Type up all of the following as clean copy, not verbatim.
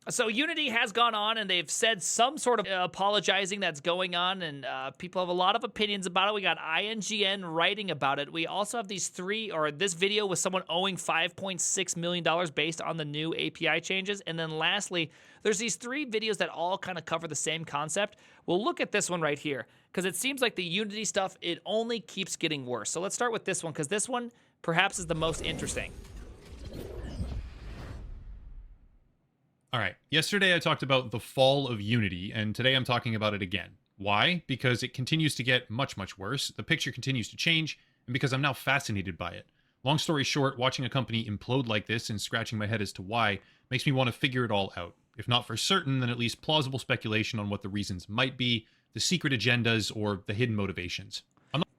So Unity has gone on and they've said some sort of apologizing that's going on, and people have a lot of opinions about it. We got INGN writing about it. We also have this video with someone owing $5.6 million based on the new API changes. And then lastly, there's these 3 videos that all kind of cover the same concept. We'll look at this one right here because it seems like the Unity stuff, it only keeps getting worse. So let's start with this one because this one perhaps is the most interesting. All right, yesterday I talked about the fall of Unity, and today I'm talking about it again. Why? Because it continues to get much, much worse, the picture continues to change, and because I'm now fascinated by it. Long story short, watching a company implode like this and scratching my head as to why makes me want to figure it all out. If not for certain, then at least plausible speculation on what the reasons might be, the secret agendas, or the hidden motivations.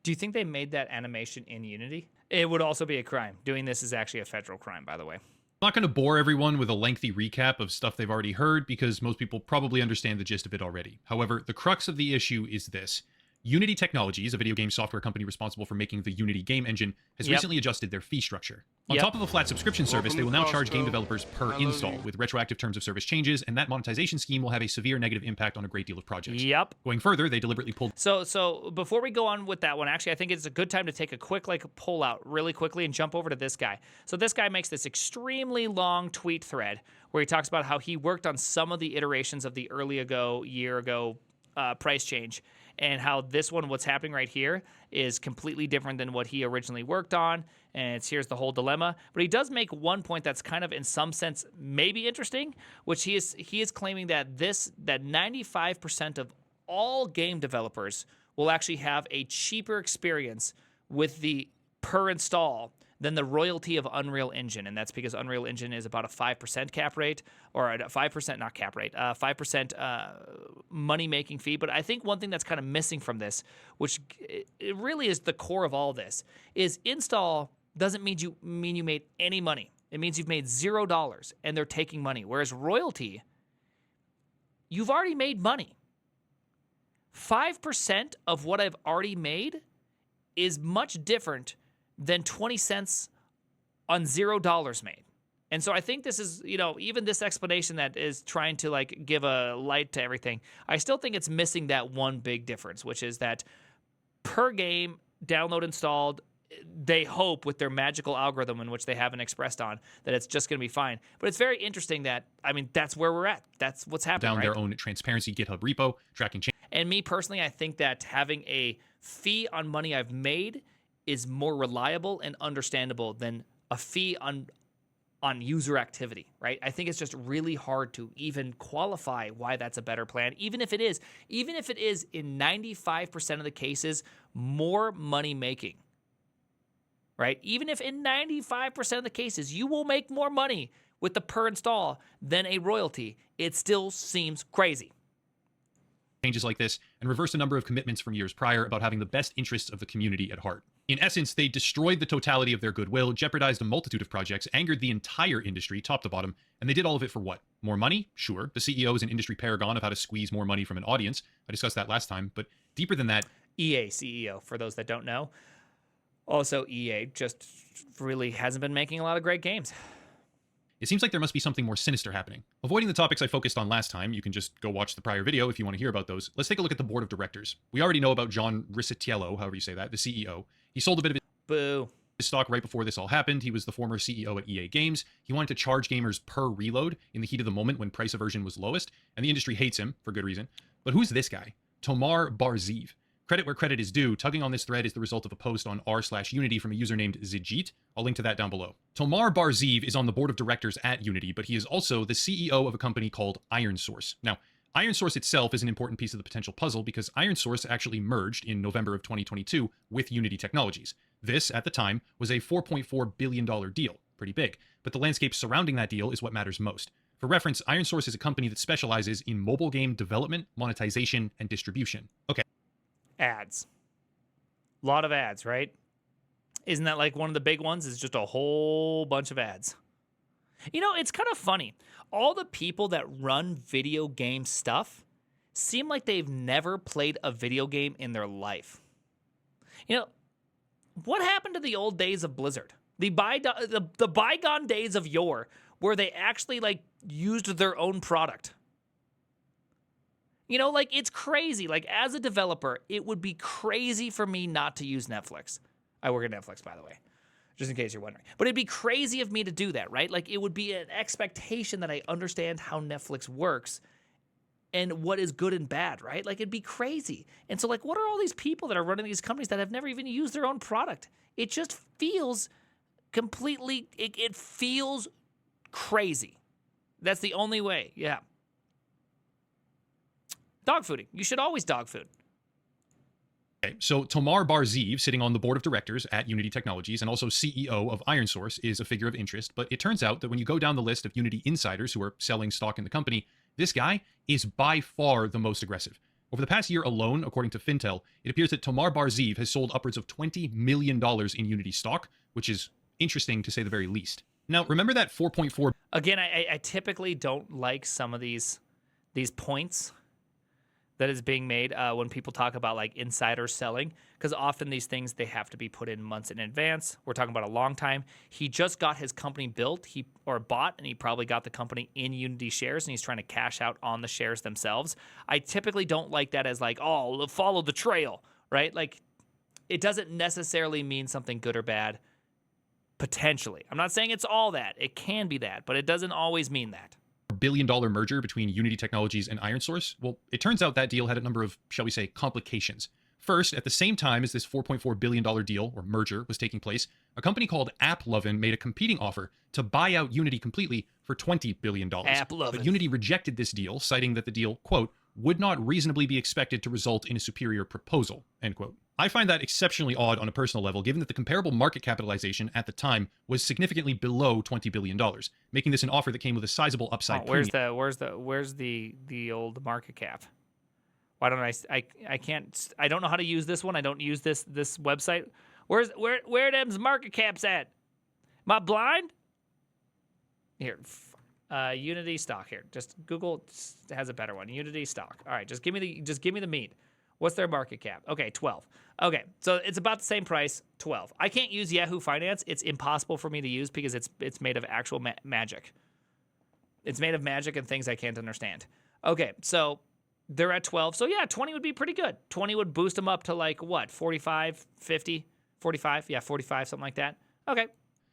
Do you think they made that animation in Unity? It would also be a crime. Doing this is actually a federal crime, by the way. I'm not going to bore everyone with a lengthy recap of stuff they've already heard because most people probably understand the gist of it already. However, the crux of the issue is this. Unity Technologies, a video game software company responsible for making the Unity game engine, has recently adjusted their fee structure. On top of a flat subscription service, they will now charge game developers per install, with retroactive terms of service changes, and that monetization scheme will have a severe negative impact on a great deal of projects. Going further, they deliberately pulled... So before we go on with that one, actually, I think it's a good time to take a quick pull out really quickly and jump over to this guy. So this guy makes this extremely long tweet thread where he talks about how he worked on some of the iterations of the year ago price change, and how this one, what's happening right here, is completely different than what he originally worked on, and here's the whole dilemma. But he does make one point that's kind of, in some sense, maybe interesting, which he is claiming that 95% of all game developers will actually have a cheaper experience with the per install than the royalty of Unreal Engine, and that's because Unreal Engine is about a 5% cap rate, or a 5%, not cap rate, 5% money-making fee. But I think one thing that's kind of missing from this, which it really is the core of all this, is install doesn't mean you made any money. It means you've made $0, and they're taking money. Whereas royalty, you've already made money. 5% of what I've already made is much different than 20 cents on $0 made. And so I think this is, even this explanation that is trying to give a light to everything, I still think it's missing that one big difference, which is that per game, download, installed, they hope with their magical algorithm, in which they haven't expressed on, that it's just going to be fine. But it's very interesting that, that's where we're at. That's what's happening, down their own transparency GitHub repo, tracking change. And me personally, I think that having a fee on money I've made is more reliable and understandable than a fee on user activity, right? I think it's just really hard to even qualify why that's a better plan, even if it is in 95% of the cases more money making, right? Even if in 95% of the cases you will make more money with the per install than a royalty, it still seems crazy. Changes like this and reverse a number of commitments from years prior about having the best interests of the community at heart. In essence, they destroyed the totality of their goodwill, jeopardized a multitude of projects, angered the entire industry, top to bottom, and they did all of it for what? More money? Sure. The CEO is an industry paragon of how to squeeze more money from an audience. I discussed that last time, but deeper than that... EA CEO, for those that don't know. Also, EA just really hasn't been making a lot of great games. It seems like there must be something more sinister happening. Avoiding the topics I focused on last time, you can just go watch the prior video if you want to hear about those. Let's take a look at the board of directors. We already know about John Riccitiello, however you say that, the CEO. He sold a bit of his stock right before this all happened. He was the former CEO at EA Games. He wanted to charge gamers per reload in the heat of the moment when price aversion was lowest, and the industry hates him for good reason. But who's this guy? Tomar Barziv. Credit where credit is due. Tugging on this thread is the result of a post on r/Unity from a user named Zijit. I'll link to that down below. Tomar Barziv is on the board of directors at Unity, but he is also the CEO of a company called ironsource. Now, ironsource itself is an important piece of the potential puzzle because ironsource actually merged in November of 2022 with Unity Technologies. This, at the time, was a $4.4 billion deal. Pretty big. But the landscape surrounding that deal is what matters most. For reference, ironsource is a company that specializes in mobile game development, monetization, and distribution. Okay. Ads. A lot of ads, right? Isn't that like one of the big ones? Is just a whole bunch of ads. It's kind of funny. All the people that run video game stuff seem like they've never played a video game in their life. What happened to the old days of Blizzard? The bygone days of yore, where they actually like used their own product. You know, like it's crazy. Like as a developer, it would be crazy for me not to use Netflix. I work at Netflix, by the way, just in case you're wondering. But it'd be crazy of me to do that, right? Like it would be an expectation that I understand how Netflix works and what is good and bad, right? Like it'd be crazy. And so like, what are all these people that are running these companies that have never even used their own product? It just feels completely, it feels crazy. That's the only way. Yeah. Dog fooding. You should always dog food. Okay, so Tomar Bar-Zeev, sitting on the board of directors at Unity Technologies and also CEO of ironsource, is a figure of interest, but it turns out that when you go down the list of Unity insiders who are selling stock in the company, this guy is by far the most aggressive. Over the past year alone, according to Fintel, it appears that Tomar Bar-Zeev has sold upwards of $20 million in Unity stock, which is interesting to say the very least. Now, remember that 4.4... Again, I typically don't like some of these points that is being made when people talk about like insider selling, because often these things, they have to be put in months in advance. We're talking about a long time. He just got his company built or bought, and he probably got the company in Unity shares, and he's trying to cash out on the shares themselves. I typically don't like that as like, oh, follow the trail, right? Like it doesn't necessarily mean something good or bad, potentially. I'm not saying it's all that. It can be that, but it doesn't always mean that. Billion-dollar merger between Unity Technologies and ironsource? Well, it turns out that deal had a number of, shall we say, complications. First, at the same time as this $4.4 billion deal, or merger, was taking place, a company called Lovin made a competing offer to buy out Unity completely for $20 billion. Lovin. But Unity rejected this deal, citing that the deal, quote, would not reasonably be expected to result in a superior proposal, end quote. I find that exceptionally odd on a personal level, given that the comparable market capitalization at the time was significantly below $20 billion, making this an offer that came with a sizable upside premium. Where's the old market cap? Why don't I can't, I don't know how to use this one. I don't use this website. Where them's market caps at? Am I blind? Here, Unity stock here. Just Google has a better one. Unity stock. All right, just give me the meat. What's their market cap? Okay, 12. Okay, so it's about the same price, 12. I can't use Yahoo Finance. It's impossible for me to use because it's made of actual magic. It's made of magic and things I can't understand. Okay, so they're at 12. So yeah, 20 would be pretty good. 20 would boost them up to like what, 45, 50, 45? Yeah, 45, something like that. Okay.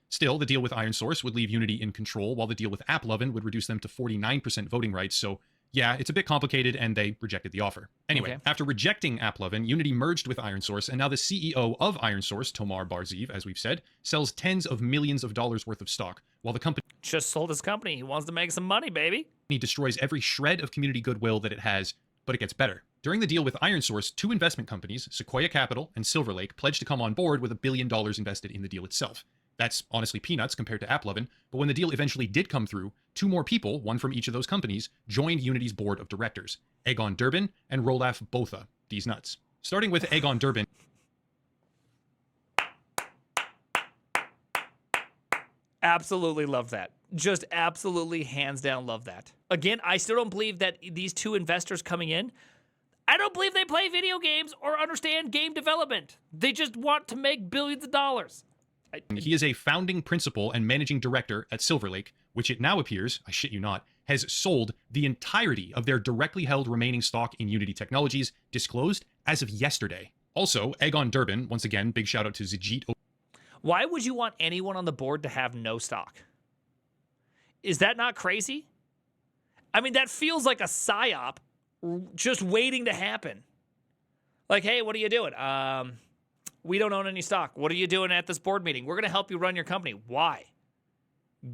Still, the deal with ironsource would leave Unity in control, while the deal with Lovin would reduce them to 49% voting rights, so yeah, it's a bit complicated, and they rejected the offer. Anyway, okay. After rejecting Lovin, Unity merged with ironsource, and now the CEO of ironsource, Tomar Bar-Zeev, as we've said, sells tens of millions of dollars worth of stock, while the company just sold his company. He wants to make some money, baby. He destroys every shred of community goodwill that it has, but it gets better. During the deal with ironsource, two investment companies, Sequoia Capital and Silver Lake, pledged to come on board with $1 billion invested in the deal itself. That's honestly peanuts compared to Lovin, but when the deal eventually did come through, two more people, one from each of those companies, joined Unity's board of directors, Egon Durbin and Rolaf Botha. These nuts. Starting with Egon Durbin. Absolutely love that. Just absolutely hands down love that. Again, I still don't believe that these two investors coming in, I don't believe they play video games or understand game development. They just want to make billions of dollars. He is a founding principal and managing director at Silver Lake, which it now appears, I shit you not, has sold the entirety of their directly held remaining stock in Unity Technologies, disclosed as of yesterday. Also, Egon Durbin, once again, big shout out to Zijit. Why would you want anyone on the board to have no stock? Is that not crazy? I mean, that feels like a psyop just waiting to happen. Like, hey, what are you doing? We don't own any stock. What are you doing at this board meeting? We're going to help you run your company. Why?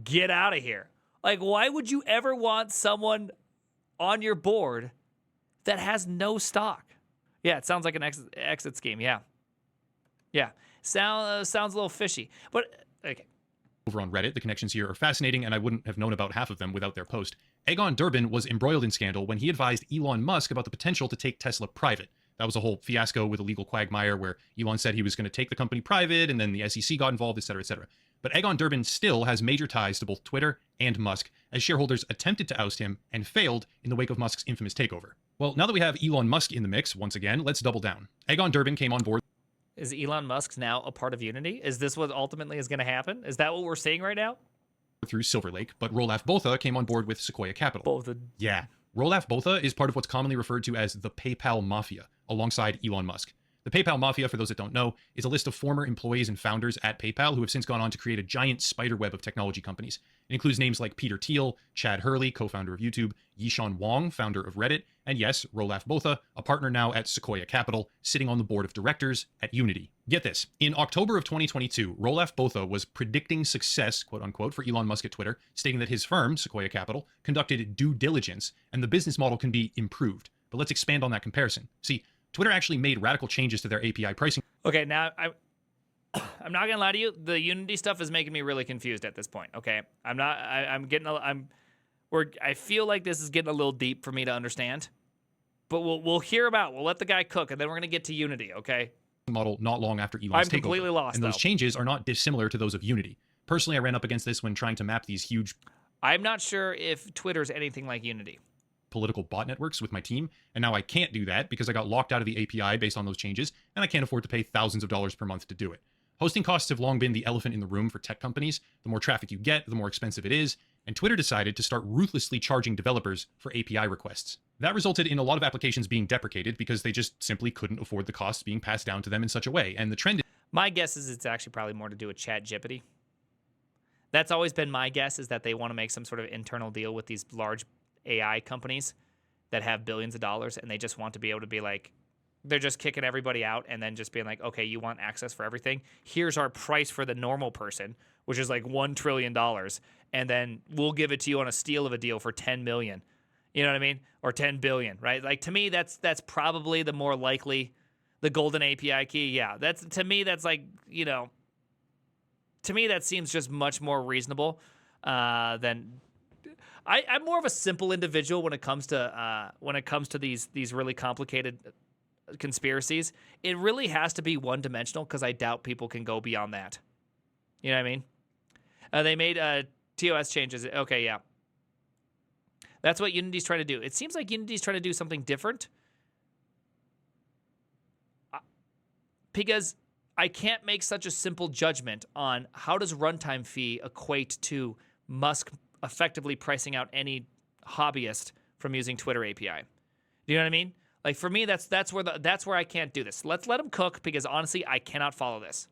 Get out of here. Like, why would you ever want someone on your board that has no stock? Yeah, it sounds like an exit scheme. Yeah. Yeah. Sounds a little fishy. But, okay. Over on Reddit, the connections here are fascinating, and I wouldn't have known about half of them without their post. Egon Durbin was embroiled in scandal when he advised Elon Musk about the potential to take Tesla private. That was a whole fiasco with a legal quagmire where Elon said he was going to take the company private, and then the SEC got involved, etc., etc. But Egon Durbin still has major ties to both Twitter and Musk, as shareholders attempted to oust him and failed in the wake of Musk's infamous takeover. Well, now that we have Elon Musk in the mix, once again, let's double down. Egon Durbin came on board. Is Elon Musk now a part of Unity? Is this what ultimately is going to happen? Is that what we're seeing right now? through Silver Lake, but Rolaf Botha came on board with Sequoia Capital. Both. Yeah. Rolaf Botha is part of what's commonly referred to as the PayPal Mafia, alongside Elon Musk. The PayPal Mafia, for those that don't know, is a list of former employees and founders at PayPal who have since gone on to create a giant spider web of technology companies. It includes names like Peter Thiel, Chad Hurley, co-founder of YouTube, Yishan Wong, founder of Reddit, and yes, Rolaf Botha, a partner now at Sequoia Capital, sitting on the board of directors at Unity. Get this, in October of 2022, Rolaf Botha was predicting success, quote unquote, for Elon Musk at Twitter, stating that his firm, Sequoia Capital, conducted due diligence and the business model can be improved. But let's expand on that comparison. See, Twitter actually made radical changes to their API pricing. Okay, now I'm not gonna lie to you. The Unity stuff is making me really confused at this point. Okay, I feel like this is getting a little deep for me to understand. But we'll hear about. We'll let the guy cook, and then we're gonna get to Unity. Okay. Model not long after Elon's I'm takeover. completely lost. And those changes are not dissimilar to those of Unity. Personally, I ran up against this when trying to map these huge. I'm not sure if Twitter's anything like Unity. Political bot networks with my team, and now I can't do that because I got locked out of the API based on those changes, and I can't afford to pay thousands of dollars per month to do it. Hosting costs have long been the elephant in the room for tech companies. The more traffic you get, the more expensive it is, and Twitter decided to start ruthlessly charging developers for API requests. That resulted in a lot of applications being deprecated because they just simply couldn't afford the costs being passed down to them in such a way, and the trend My guess is it's actually probably more to do with ChatGPT. That's always been my guess, is that they want to make some sort of internal deal with these large AI companies that have billions of dollars, and they just want to be able to be like, they're just kicking everybody out and then just being like, okay, you want access for everything? Here's our price for the normal person, which is like $1 trillion. And then we'll give it to you on a steal of a deal for 10 million. You know what I mean? Or 10 billion, right? Like, to me, that's probably the more likely, the golden API key. Yeah, to me, that's like, you know, to me, that seems just much more reasonable than. I'm more of a simple individual when it comes to these really complicated conspiracies. It really has to be one-dimensional because I doubt people can go beyond that. You know what I mean? They made TOS changes. Okay, yeah. That's what Unity's trying to do. It seems like Unity's trying to do something different because I can't make such a simple judgment on how does runtime fee equate to Musk effectively pricing out any hobbyist from using Twitter API. Do you know what I mean? Like, for me, that's where I can't do this. Let's let him cook because honestly, I cannot follow this.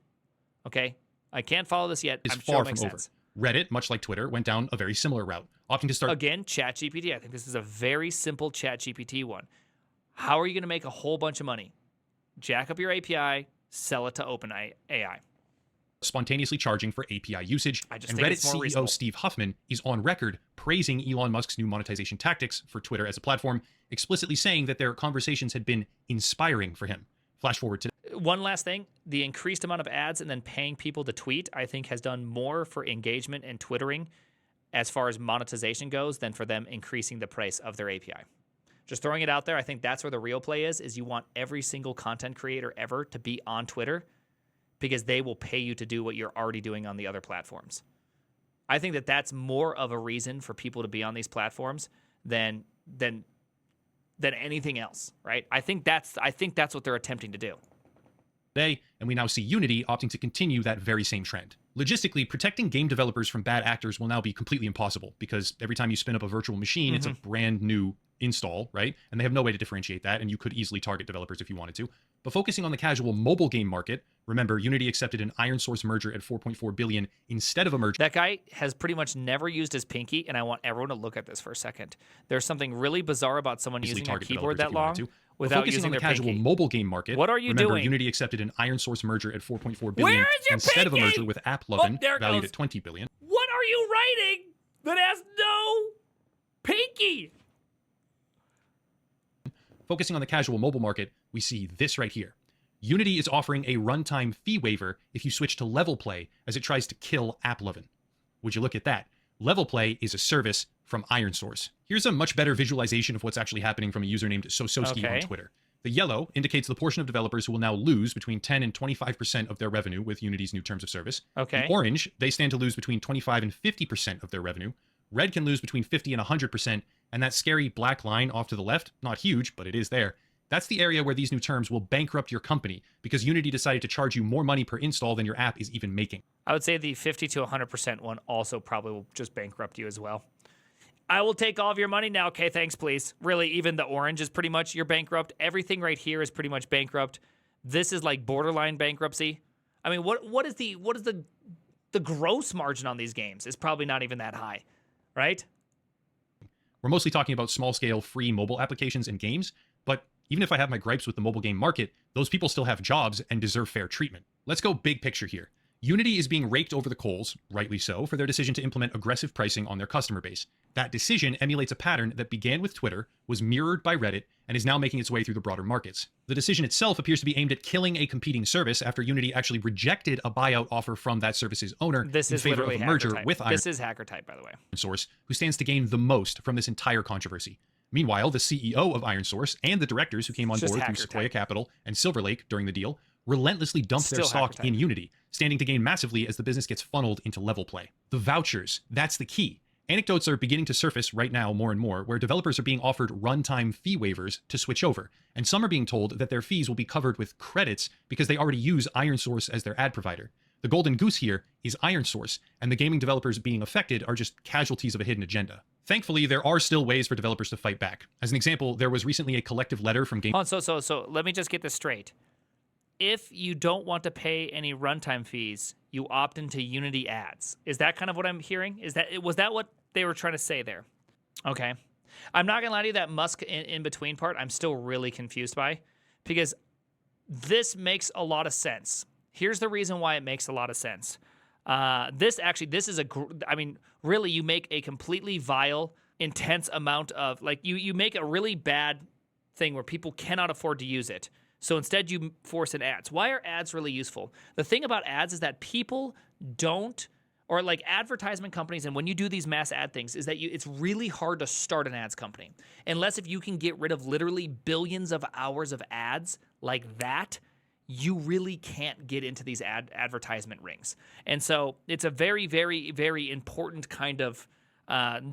Okay, I can't follow this yet. I'm sure it makes sense. Reddit, much like Twitter, went down a very similar route, opting to start again. ChatGPT. I think this is a very simple ChatGPT one. How are you going to make a whole bunch of money? Jack up your API, sell it to OpenAI. Spontaneously charging for API usage, and Reddit CEO reasonable. Steve Huffman is on record praising Elon Musk's new monetization tactics for Twitter as a platform, explicitly saying that their conversations had been inspiring for him. Flash forward to one last thing. The increased amount of ads and then paying people to tweet, I think, has done more for engagement and twittering as far as monetization goes than for them increasing the price of their API. Just throwing it out there, I think that's where the real play is you want every single content creator ever to be on Twitter because they will pay you to do what you're already doing on the other platforms. I think that that's more of a reason for people to be on these platforms than anything else, right? I think that's what they're attempting to do. Today, and we now see Unity opting to continue that very same trend. Logistically, protecting game developers from bad actors will now be completely impossible because every time you spin up a virtual machine, it's a brand new install, right? And they have no way to differentiate that, and you could easily target developers if you wanted to. But focusing on the casual mobile game market, remember, Unity accepted an ironsource merger at $4.4 billion instead of a merger. That guy has pretty much never used his pinky, and I want everyone to look at this for a second. There's something really bizarre about someone using their keyboard that long without using on the their casual pinky. mobile game market. What are you remember, doing? Unity accepted an ironsource merger at $4.4 billion Where is your instead of a pinky? merger with Lovin, there valued goes. at $20 billion. What are you writing that has no pinky? Focusing on the casual mobile market, we see this right here. Unity is offering a runtime fee waiver if you switch to Level Play as it tries to kill AppLovin. Would you look at that? Level Play is a service from ironsource. Here's a much better visualization of what's actually happening from a user named Sososki on Twitter. The yellow indicates the portion of developers who will now lose between 10 and 25% of their revenue with Unity's new terms of service. Okay. The orange, they stand to lose between 25 and 50% of their revenue. Red can lose between 50 and 100%, and that scary black line off to the left, not huge, but it is there, That's the area where these new terms will bankrupt your company because Unity decided to charge you more money per install than your app is even making. I would say the 50 to 100% one also probably will just bankrupt you as well. I will take all of your money now. Okay, thanks, please. Really, even the orange is pretty much you're bankrupt. Everything right here is pretty much bankrupt. This is like borderline bankruptcy. I mean, what is the gross margin on these games? Is probably not even that high, right? We're mostly talking about small-scale free mobile applications and games, but even if I have my gripes with the mobile game market, those people still have jobs and deserve fair treatment. Let's go big picture here. Unity is being raked over the coals, rightly so, for their decision to implement aggressive pricing on their customer base. That decision emulates a pattern that began with Twitter, was mirrored by Reddit, and is now making its way through the broader markets. The decision itself appears to be aimed at killing a competing service after Unity actually rejected a buyout offer from that service's owner in favor of a merger with This is hacker type, by the way. ironsource, who stands to gain the most from this entire controversy. Meanwhile, the CEO of ironsource and the directors who came on board through Sequoia Capital and Silver Lake during the deal relentlessly dumped their stock in Unity, standing to gain massively as the business gets funneled into level play. The vouchers, that's the key. Anecdotes are beginning to surface right now more and more where developers are being offered runtime fee waivers to switch over, and some are being told that their fees will be covered with credits because they already use ironsource as their ad provider. The golden goose here is ironsource, and the gaming developers being affected are just casualties of a hidden agenda. Thankfully, there are still ways for developers to fight back. As an example, there was recently a collective letter from game. So let me just get this straight. If you don't want to pay any runtime fees, you opt into Unity ads. Is that kind of what I'm hearing? Was that what they were trying to say there? Okay. I'm not gonna lie to you, that Musk in between part, I'm still really confused by, because this makes a lot of sense. Here's the reason why it makes a lot of sense. Really, you make a completely vile, intense amount of, like, you make a really bad thing where people cannot afford to use it. So instead, you force in ads. Why are ads really useful? The thing about ads is that people don't, or like advertisement companies, and when you do these mass ad things, is that it's really hard to start an ads company. Unless if you can get rid of literally billions of hours of ads like that, you really can't get into these advertisement rings. And so it's a very, very, very important kind of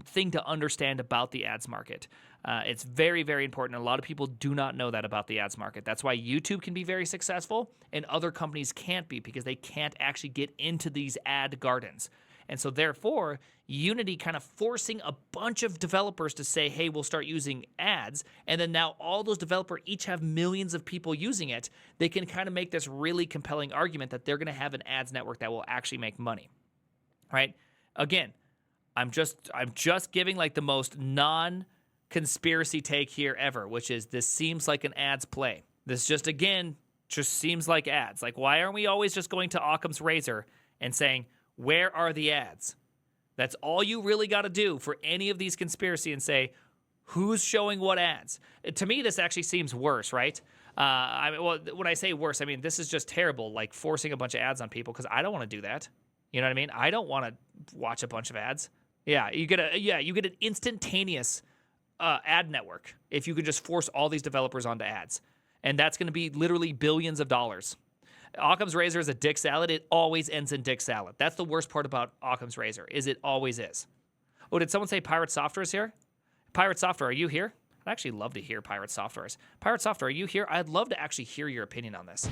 thing to understand about the ads market. It's very, very important. A lot of people do not know that about the ads market. That's why YouTube can be very successful and other companies can't be, because they can't actually get into these ad gardens. And so therefore, Unity kind of forcing a bunch of developers to say, hey, we'll start using ads. And then now all those developers each have millions of people using it. They can kind of make this really compelling argument that they're going to have an ads network that will actually make money, right? Again, I'm just giving like the most non-conspiracy take here ever, which is this seems like an ads play. This just seems like ads. Like, why aren't we always just going to Occam's razor and saying, where are the ads? That's all you really got to do for any of these conspiracy, and say, who's showing what ads? To me, this actually seems worse, right? When I say worse, I mean, this is just terrible, like forcing a bunch of ads on people, because I don't want to do that. You know what I mean? I don't want to watch a bunch of ads. Yeah, you get an instantaneous ad network if you could just force all these developers onto ads. And that's going to be literally billions of dollars. Occam's razor is a dick salad. It always ends in dick salad. That's the worst part about Occam's razor, is it always is. Oh, did someone say Pirate Software is here? Pirate Software, are you here? I'd actually love to hear Pirate Software's. Pirate Software, are you here? I'd love to actually hear your opinion on this.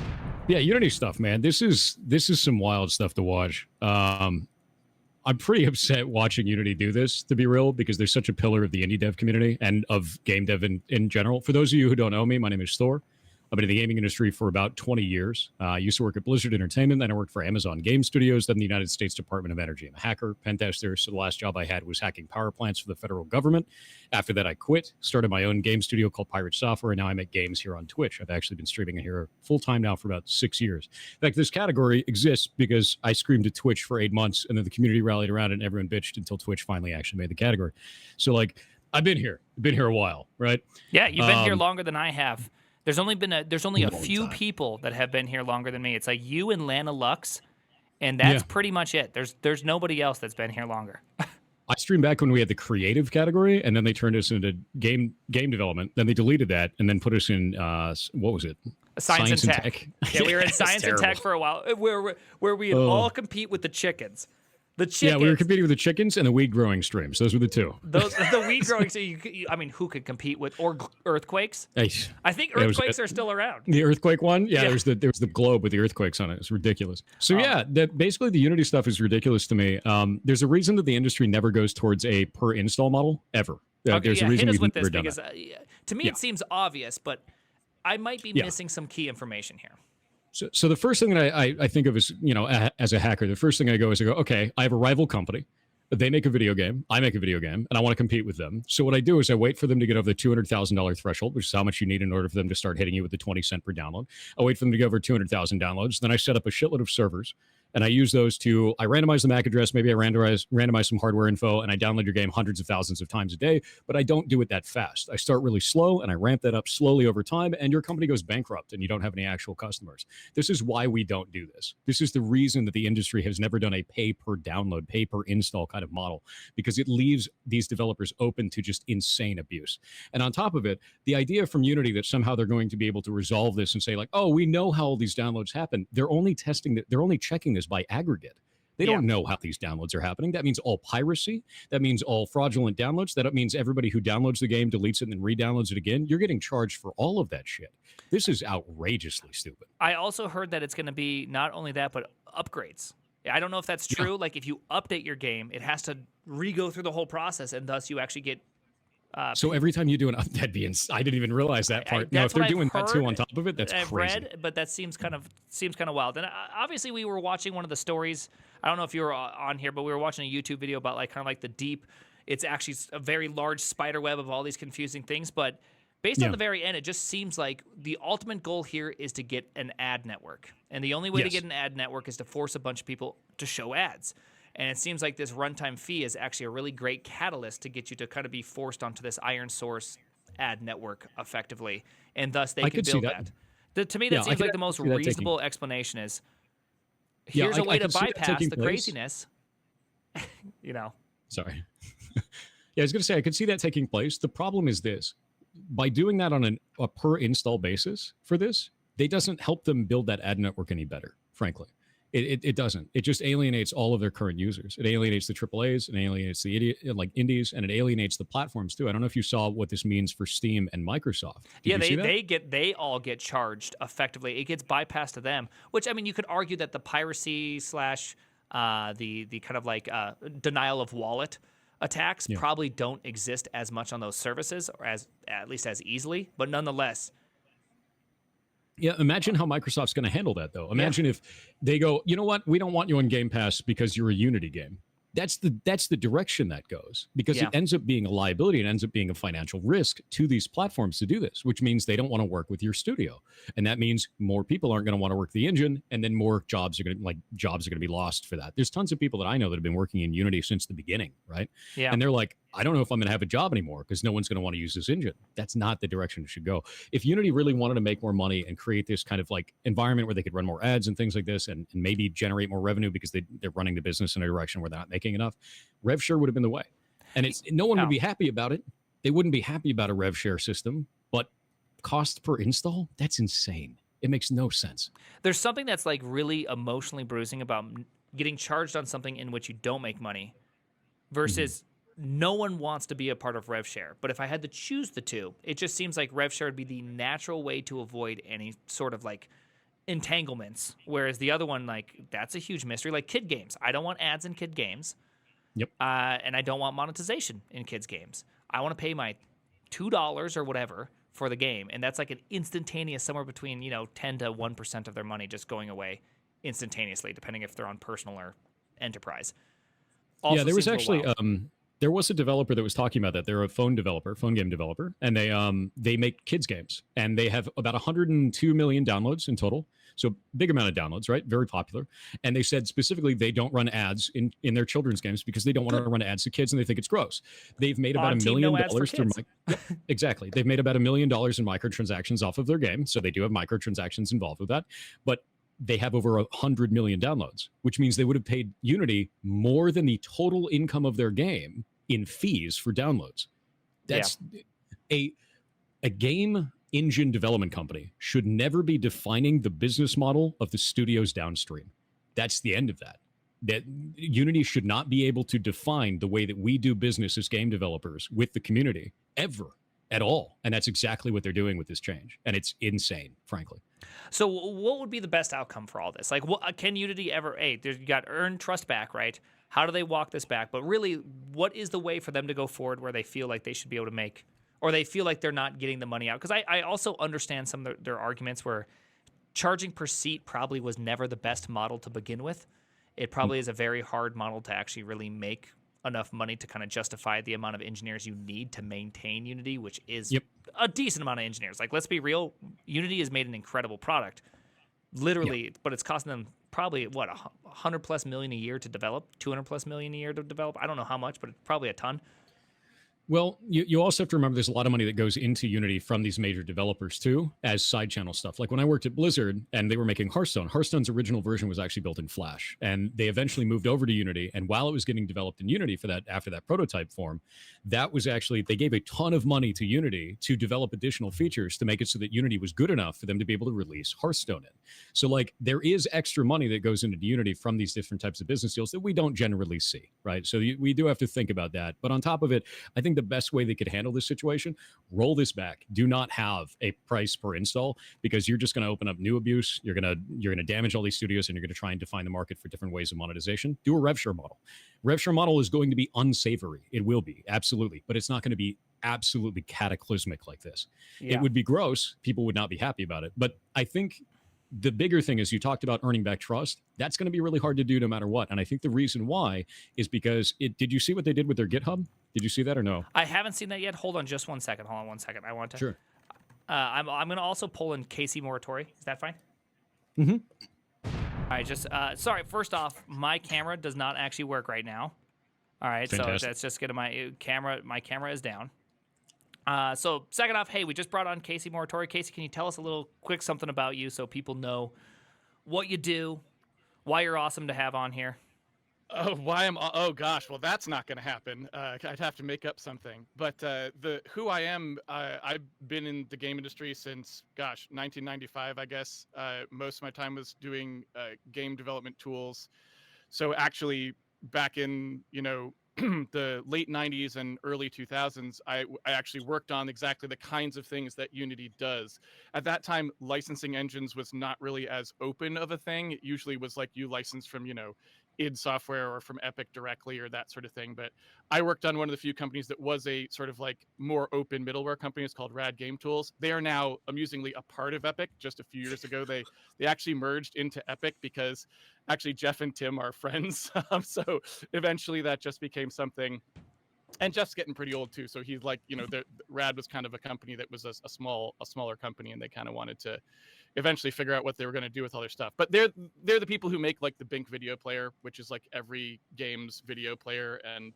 Yeah, Unity stuff, man. This is some wild stuff to watch. I'm pretty upset watching Unity do this, to be real, because they're such a pillar of the indie dev community and of game dev in general. For those of you who don't know me, my name is Thor. I've been in the gaming industry for about 20 years. I used to work at Blizzard Entertainment, then I worked for Amazon Game Studios, then the United States Department of Energy. I'm a hacker, pen tester, so the last job I had was hacking power plants for the federal government. After that, I quit, started my own game studio called Pirate Software, and now I make games here on Twitch. I've actually been streaming here full-time now for about 6 years. In fact, this category exists because I screamed at Twitch for 8 months, and then the community rallied around it, and everyone bitched until Twitch finally actually made the category. So, like, I've been here a while, right? Yeah, you've been here longer than I have. There's only a few people that have been here longer than me. It's like you and Lana Lux, and that's pretty much it. There's nobody else that's been here longer. I streamed back when we had the creative category, and then they turned us into game development. Then they deleted that, and then put us in what was it? Science and tech. Yeah, we were in science and tech for a while, where we would all compete with the chickens. The chickens. Yeah, we were competing with the chickens and the weed growing streams. Those were the two. The weed growing. So I mean, who could compete with earthquakes? Hey, I think earthquakes are still around. The earthquake one, yeah. There's the globe with the earthquakes on it. It's ridiculous. So basically the Unity stuff is ridiculous to me. There's a reason that the industry never goes towards a per install model ever. There's a reason hit us we've with never this done because that. to me it seems obvious, but I might be missing some key information here. So the first thing that I think of is, as a hacker, the first thing I go is okay, I have a rival company. They make a video game. I make a video game, and I want to compete with them. So what I do is I wait for them to get over the $200,000 threshold, which is how much you need in order for them to start hitting you with the 20 cent per download. I wait for them to get over 200,000 downloads. Then I set up a shitload of servers, and I use those I randomize the MAC address. Maybe I randomize some hardware info, and I download your game hundreds of thousands of times a day, but I don't do it that fast. I start really slow, and I ramp that up slowly over time, and your company goes bankrupt, and you don't have any actual customers. This is why we don't do this. This is the reason that the industry has never done a pay per download, pay per install kind of model, because it leaves these developers open to just insane abuse. And on top of it, the idea from Unity that somehow they're going to be able to resolve this and say like, oh, we know how all these downloads happen. They're only checking this by aggregate. They don't know how these downloads are happening. That means all piracy. That means all fraudulent downloads. That means everybody who downloads the game, deletes it, and then re-downloads it again. You're getting charged for all of that shit. This is outrageously stupid. I also heard that it's going to be not only that, but upgrades. I don't know if that's true. Like if you update your game, it has to re-go through the whole process, and thus you actually get. So every time you do an update, I didn't even realize that part. Now, if they're doing that too on top of it, that's I've crazy. read, but that seems kind of wild. And obviously, we were watching one of the stories. I don't know if you were on here, but we were watching a YouTube video about like kind of like the deep. It's actually a very large spider web of all these confusing things. But based on the very end, it just seems like the ultimate goal here is to get an ad network, and the only way to get an ad network is to force a bunch of people to show ads. And it seems like this runtime fee is actually a really great catalyst to get you to kind of be forced onto this ironsource ad network effectively, and thus they can build that. To me, that seems like the most reasonable explanation is here's a way to bypass the craziness. Sorry. I was going to say, I could see that taking place. The problem is this. By doing that on a per install basis for this, it doesn't help them build that ad network any better, frankly. It doesn't. It just alienates all of their current users. It alienates the AAAs, it alienates the indies, and it alienates the platforms too. I don't know if you saw what this means for Steam and Microsoft. They all get charged effectively. It gets bypassed to them, which I mean, you could argue that the piracy slash the kind of like denial of wallet attacks probably don't exist as much on those services, or at least as easily, but nonetheless. Yeah, imagine how Microsoft's going to handle that, though. Imagine if they go, you know what, we don't want you on Game Pass because you're a Unity game. That's the direction that goes, because it ends up being a liability. It ends up being a financial risk to these platforms to do this, which means they don't want to work with your studio, and that means more people aren't going to want to work the engine, and then more jobs are going to be lost for that. There's tons of people that I know that have been working in Unity since the beginning, right? Yeah, and they're like, I don't know if I'm going to have a job anymore because no one's going to want to use this engine. That's not the direction it should go. If Unity really wanted to make more money and create this kind of like environment where they could run more ads and things like this, and maybe generate more revenue because they're running the business in a direction where they're not making enough, rev share would have been the way. And no one would be happy about it. They wouldn't be happy about a rev share system, but cost per install, that's insane. It makes no sense. There's something that's like really emotionally bruising about getting charged on something in which you don't make money versus no one wants to be a part of rev share. But if I had to choose the two, it just seems like rev share would be the natural way to avoid any sort of like entanglements. Whereas the other one, like, that's a huge mystery. Like kid games. I don't want ads in kid games. Yep. And I don't want monetization in kids games. I want to pay my $2 or whatever for the game. And that's like an instantaneous, somewhere between, 10 to 1% of their money just going away instantaneously, depending if they're on personal or enterprise. Also there was actually there was a developer that was talking about that. They're a phone game developer, and they make kids games, and they have about 102 million downloads in total. So big amount of downloads, right? Very popular. And they said specifically they don't run ads in their children's games because they don't want to run ads to kids and they think it's gross. They've made about $1 million through exactly. They've made about $1 million in microtransactions off of their game. So they do have microtransactions involved with that. But they have over 100 million downloads, which means they would have paid Unity more than the total income of their game in fees for downloads. That's a game engine development company should never be defining the business model of the studios downstream. That's the end of that. that Unity should not be able to define the way that we do business as game developers with the community ever at all. And that's exactly what they're doing with this change. And it's insane, frankly. So what would be the best outcome for all this? Like, what, can Unity ever, you got earn trust back, right? How do they walk this back? But really, what is the way for them to go forward where they feel like they should be able to make, or they feel like they're not getting the money out? Because I also understand some of their arguments where charging per seat probably was never the best model to begin with. It probably is a very hard model to actually really make enough money to kind of justify the amount of engineers you need to maintain Unity, which is a decent amount of engineers. Like, let's be real, Unity has made an incredible product, literally, but it's costing them probably, what, 100+ million a year to develop, 200+ million a year to develop. I don't know how much, but it's probably a ton. Well, you also have to remember there's a lot of money that goes into Unity from these major developers too, as side channel stuff. Like when I worked at Blizzard and they were making Hearthstone, Hearthstone's original version was actually built in Flash, and they eventually moved over to Unity. And while it was getting developed in Unity for that, after that prototype form, that was actually, they gave a ton of money to Unity to develop additional features to make it so that Unity was good enough for them to be able to release Hearthstone in. So like there is extra money that goes into Unity from these different types of business deals that we don't generally see, right? So we do have to think about that. But on top of it, I think the best way they could handle this situation, roll this back. Do not have a price per install, because you're just going to open up new abuse. You're going to damage all these studios, and you're going to try and define the market for different ways of monetization. Do a rev share model. Rev share model is going to be unsavory. It will be, absolutely, but it's not going to be absolutely cataclysmic like this. It would be gross. People would not be happy about it. But I think the bigger thing is, you talked about earning back trust. That's going to be really hard to do no matter what. And I think the reason why is because did you see what they did with their GitHub? Did you see that or no? I haven't seen that yet. Hold on just one second. Hold on one second. I want to. Sure. I'm going to also pull in Casey Muratori. Is that fine? Mm-hmm. All right. Just sorry. First off, my camera does not actually work right now. All right. Fantastic. So that's just getting my camera. My camera is down. So second off, hey, we just brought on Casey Muratori. Casey, can you tell us a little quick something about you so people know what you do, why you're awesome to have on here? Oh, why am? Oh gosh, well that's not going to happen. I'd have to make up something. But who I am, I've been in the game industry since 1995, I guess. Most of my time was doing game development tools. So actually, back in the late 90s and early 2000s, I actually worked on exactly the kinds of things that Unity does. At that time, licensing engines was not really as open of a thing. It usually was like you license from, id Software or from Epic directly or that sort of thing. But I worked on one of the few companies that was a sort of like more open middleware company. It's called Rad Game Tools. They are now amusingly a part of Epic. Just a few years ago, they actually merged into Epic because actually Jeff and Tim are friends. So eventually that just became something. And Jeff's getting pretty old too. So he's like, Rad was kind of a company that was a smaller company, and they kind of wanted to eventually figure out what they were going to do with all their stuff. But they're the people who make like the Bink video player, which is like every game's video player, and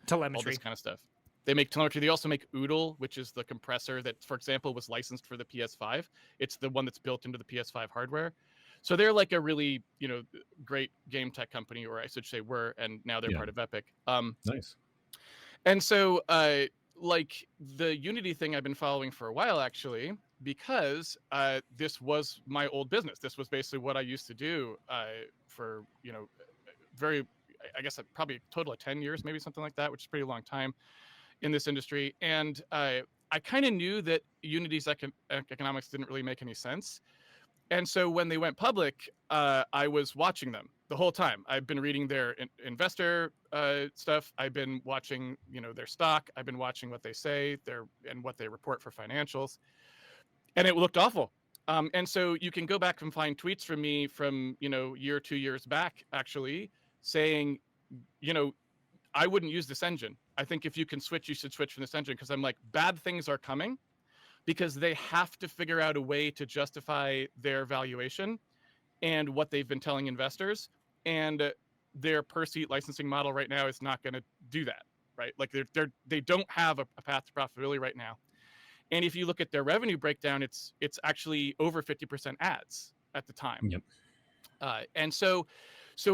telemetry, all this kind of stuff. They make telemetry. They also make Oodle, which is the compressor that, for example, was licensed for the PS5. It's the one that's built into the PS5 hardware. So they're like a really, great game tech company, or I should say were, and now they're part of Epic. Nice. And so, like the Unity thing I've been following for a while, actually, because this was my old business. This was basically what I used to do for, I guess probably a total of 10 years, maybe something like that, which is a pretty long time in this industry. And I kind of knew that Unity's economics didn't really make any sense. And so when they went public, I was watching them the whole time. I've been reading their investor stuff. I've been watching, their stock. I've been watching what they say, and what they report for financials. And it looked awful. And so you can go back and find tweets from me from, year or 2 years back, actually, saying, I wouldn't use this engine. I think if you can switch, you should switch from this engine, because I'm like, bad things are coming, because they have to figure out a way to justify their valuation and what they've been telling investors. And their per seat licensing model right now is not going to do that, right? Like they don't have a path to profitability right now. And if you look at their revenue breakdown, it's actually over 50% ads at the time. Yep. And so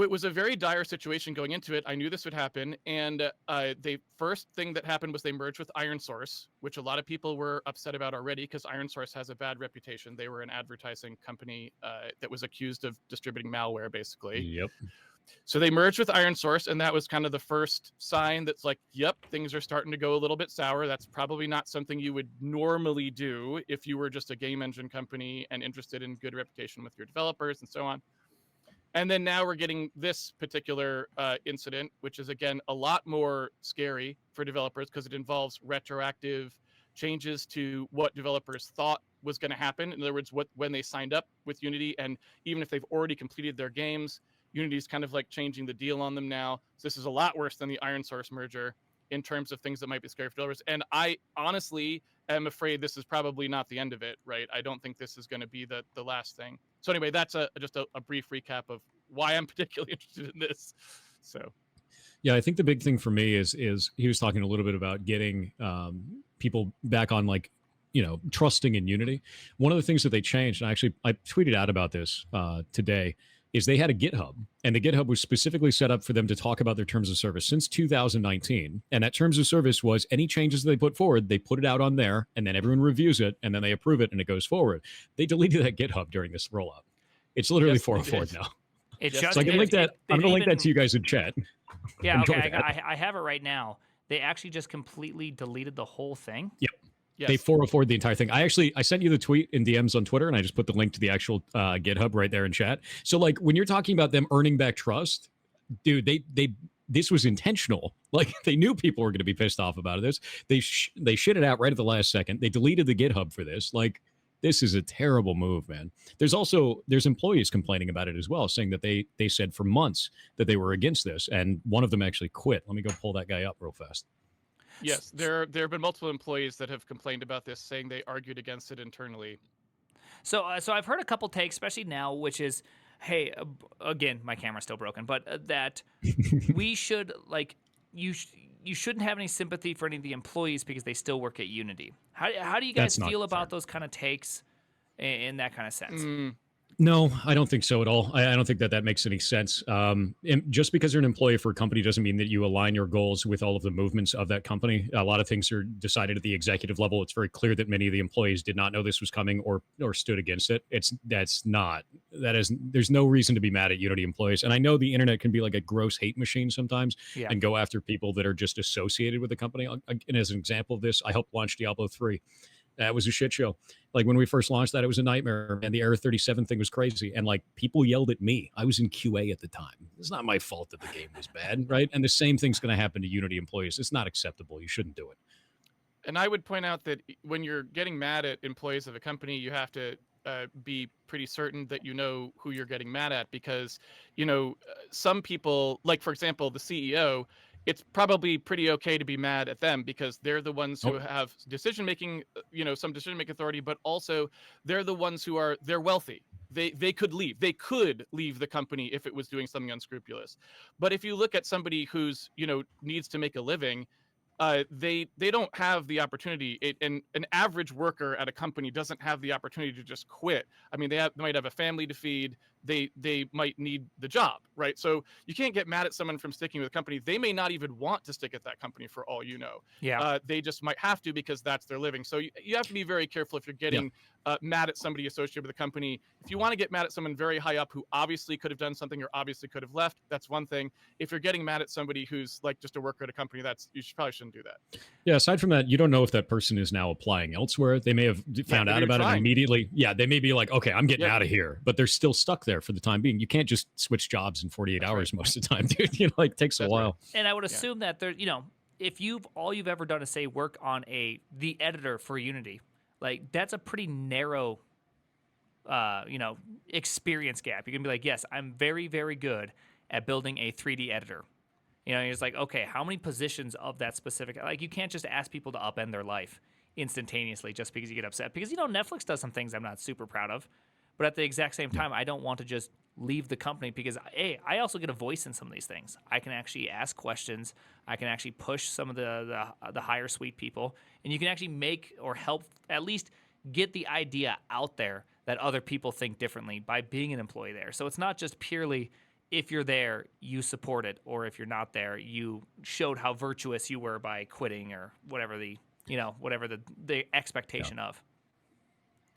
it was a very dire situation going into it. I knew this would happen. And the first thing that happened was they merged with ironsource, which a lot of people were upset about already, because ironsource has a bad reputation. They were an advertising company that was accused of distributing malware, basically. Yep. So they merged with ironsource, and that was kind of the first sign that's like, yep, things are starting to go a little bit sour. That's probably not something you would normally do if you were just a game engine company and interested in good reputation with your developers and so on. And then now we're getting this particular incident, which is, again, a lot more scary for developers because it involves retroactive changes to what developers thought was going to happen. In other words, when they signed up with Unity, and even if they've already completed their games, Unity's kind of like changing the deal on them now. So this is a lot worse than the ironsource merger in terms of things that might be scary for developers. And I honestly am afraid this is probably not the end of it, right? I don't think this is going to be the last thing. So anyway, that's just a brief recap of why I'm particularly interested in this. So, yeah, I think the big thing for me is he was talking a little bit about getting people back on, like, trusting in Unity. One of the things that they changed, and I tweeted out about this today, is they had a GitHub, and the GitHub was specifically set up for them to talk about their terms of service since 2019. And that terms of service was any changes they put forward, they put it out on there, and then everyone reviews it, and then they approve it, and it goes forward. They deleted that GitHub during this rollout. It's literally 404 now. It's so I can link that. I'm going to link that to you guys in chat. Yeah, okay. I have it right now. They actually just completely deleted the whole thing. Yep. Yes. They 404'd the entire thing. I sent you the tweet in DMs on Twitter, and I just put the link to the actual GitHub right there in chat. So, like, when you're talking about them earning back trust, dude, this was intentional. Like, they knew people were going to be pissed off about this. They shit it out right at the last second. They deleted the GitHub for this. Like, this is a terrible move, man. There's employees complaining about it as well, saying that they said for months that they were against this, and one of them actually quit. Let me go pull that guy up real fast. Yes, there have been multiple employees that have complained about this, saying they argued against it internally. So I've heard a couple takes, especially now, which is, hey, again, my camera's still broken, but that we should, like, you shouldn't have any sympathy for any of the employees because they still work at Unity. How do you guys feel about those kind of takes in that kind of sense? No, I don't think so at all. I don't think that makes any sense. Just because you're an employee for a company doesn't mean that you align your goals with all of the movements of that company. A lot of things are decided at the executive level. It's very clear that many of the employees did not know this was coming or stood against it. There's no reason to be mad at Unity employees. And I know the internet can be like a gross hate machine sometimes and go after people that are just associated with the company. And as an example of this, I helped launch Diablo 3. That was a shit show. Like, when we first launched that, it was a nightmare, and the Error 37 thing was crazy. And, like, people yelled at me. I was in QA at the time. It's not my fault that the game was bad, right? And the same thing's going to happen to Unity employees. It's not acceptable. You shouldn't do it. And I would point out that when you're getting mad at employees of a company, you have to be pretty certain that you know who you're getting mad at, because, some people, like, for example, the CEO, it's probably pretty okay to be mad at them because they're the ones who have decision-making, some decision-making authority, but also they're the ones they're wealthy. They could leave. They could leave the company if it was doing something unscrupulous. But if you look at somebody who's, needs to make a living, they don't have the opportunity. And an average worker at a company doesn't have the opportunity to just quit. I mean, they might have a family to feed. They might need the job, right? So you can't get mad at someone from sticking with a company. They may not even want to stick at that company for all you know. Yeah. They just might have to because that's their living. So you have to be very careful if you're getting mad at somebody associated with a company. If you want to get mad at someone very high up who obviously could have done something or obviously could have left, that's one thing. If you're getting mad at somebody who's like just a worker at a company, probably shouldn't do that. Yeah. Aside from that, you don't know if that person is now applying elsewhere. They may have found out about it immediately. Yeah. They may be like, okay, I'm getting out of here, but they're still stuck there for the time being. You can't just switch jobs in 48 hours most of the time, dude. It takes a while. Right. And I would assume that there, if all you've ever done is say work on the editor for Unity, like, that's a pretty narrow, experience gap. You can be like, yes, I'm very, very good at building a 3D editor. It's like, okay, how many positions of that specific, like, you can't just ask people to upend their life instantaneously just because you get upset. Because, Netflix does some things I'm not super proud of. But at the exact same time, I don't want to just leave the company because, I also get a voice in some of these things. I can actually ask questions. I can actually push some of the higher suite people. And you can actually make or help at least get the idea out there that other people think differently by being an employee there. So it's not just purely if you're there, you support it, or if you're not there, you showed how virtuous you were by quitting or whatever the expectation of.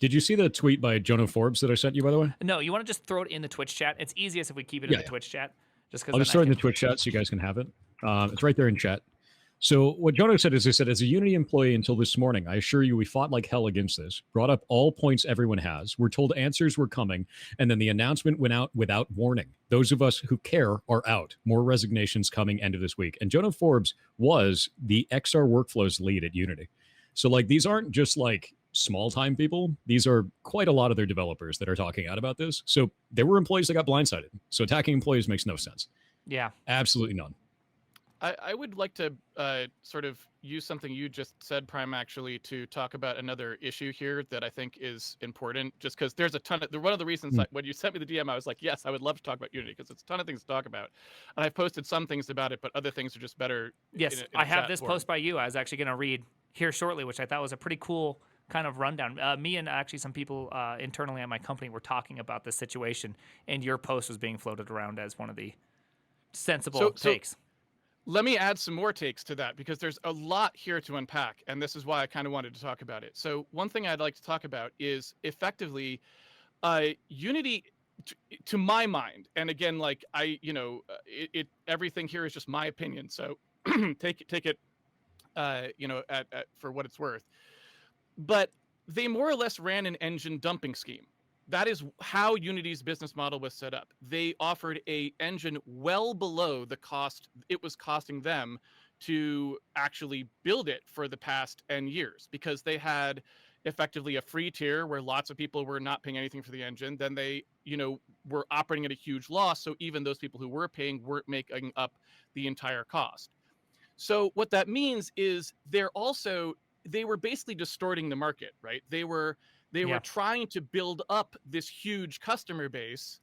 Did you see the tweet by Jonah Forbes that I sent you, by the way? No, you want to just throw it in the Twitch chat? It's easiest if we keep it in the Twitch chat. just because I'll just throw it in the Twitch chat so you guys can have it. It's right there in chat. So what Jono said is, he said, as a Unity employee until this morning, I assure you we fought like hell against this, brought up all points everyone has. We're told answers were coming, and then the announcement went out without warning. Those of us who care are out. More resignations coming end of this week. And Jono Forbes was the XR workflows lead at Unity. So like these aren't just like small time people. These are quite a lot of their developers that are talking out about this. So there were employees that got blindsided. So attacking employees makes no sense. Yeah. Absolutely none. I would like to sort of use something you just said, Prime, actually, to talk about another issue here that I think is important, just because there's a ton of, one of the reasons that when you sent me the DM, I was like, yes, I would love to talk about Unity, because it's a ton of things to talk about. And I've posted some things about it, but other things are just better. Yes, in I have this form. post by you I was actually going to read here shortly, which I thought was a pretty cool kind of rundown. Me and actually some people internally at my company were talking about this situation, and your post was being floated around as one of the sensible takes. Let me add some more takes to that, because there's a lot here to unpack, and this is why I kind of wanted to talk about it. So one thing I'd like to talk about is effectively Unity, to my mind, and again, like everything here is just my opinion, so take it for what it's worth. But they more or less ran an engine dumping scheme. That is how Unity's business model was set up. They offered a engine well below the cost it was costing them to actually build it for the past 10 years, because they had effectively a free tier where lots of people were not paying anything for the engine. Then they, were operating at a huge loss. So even those people who were paying weren't making up the entire cost. So what that means is they were basically distorting the market, right? They were trying to build up this huge customer base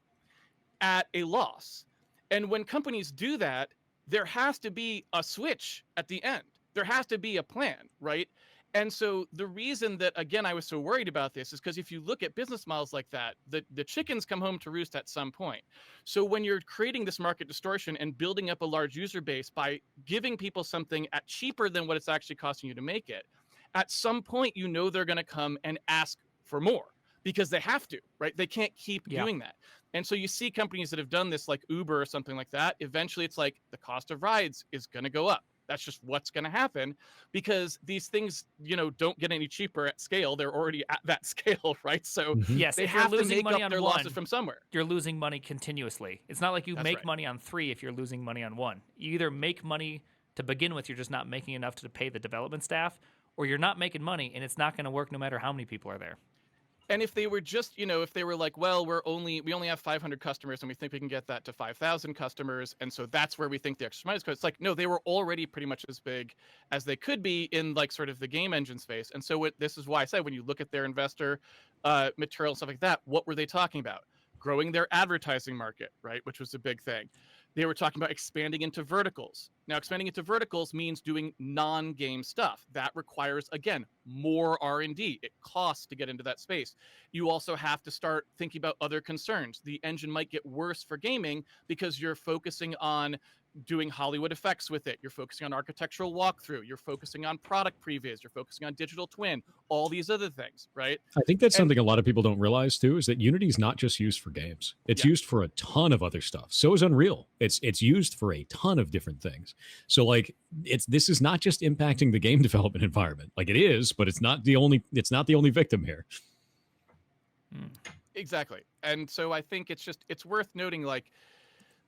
at a loss. And when companies do that, there has to be a switch at the end. There has to be a plan, right? And so the reason that, again, I was so worried about this is because if you look at business models like that, the chickens come home to roost at some point. So when you're creating this market distortion and building up a large user base by giving people something at cheaper than what it's actually costing you to make it, at some point, they're going to come and ask for more, because they have to, right? They can't keep doing that. And so you see companies that have done this, like Uber or something like that. Eventually it's like the cost of rides is going to go up. That's just what's going to happen, because these things, don't get any cheaper at scale. They're already at that scale, right? So yes, they if have you're to losing make money up on their one, losses from somewhere. You're losing money continuously. It's not like you make money on 3 if you're losing money on 1. You either make money to begin with, you're just not making enough to pay the development staff, or you're not making money and it's not going to work no matter how many people are there. And if they were just, if they were like, well, we only have 500 customers and we think we can get that to 5,000 customers, and so that's where we think the extra money is. It's like, no, they were already pretty much as big as they could be in like sort of the game engine space. And so this is why I said, when you look at their investor material and stuff like that, what were they talking about? Growing their advertising market, right? Which was a big thing. They were talking about expanding into verticals. Now, expanding into verticals means doing non-game stuff. That requires, again, more R&D. It costs to get into that space. You also have to start thinking about other concerns. The engine might get worse for gaming because you're focusing on doing Hollywood effects with it. You're focusing on architectural walkthrough. You're focusing on product previs. You're focusing on digital twin, all these other things, right? I think that's something a lot of people don't realize too, is that Unity is not just used for games. It's used for a ton of other stuff. So is Unreal. It's used for a ton of different things. So like this is not just impacting the game development environment. Like it is, but it's not the only victim here. Exactly. And so I think it's worth noting, like,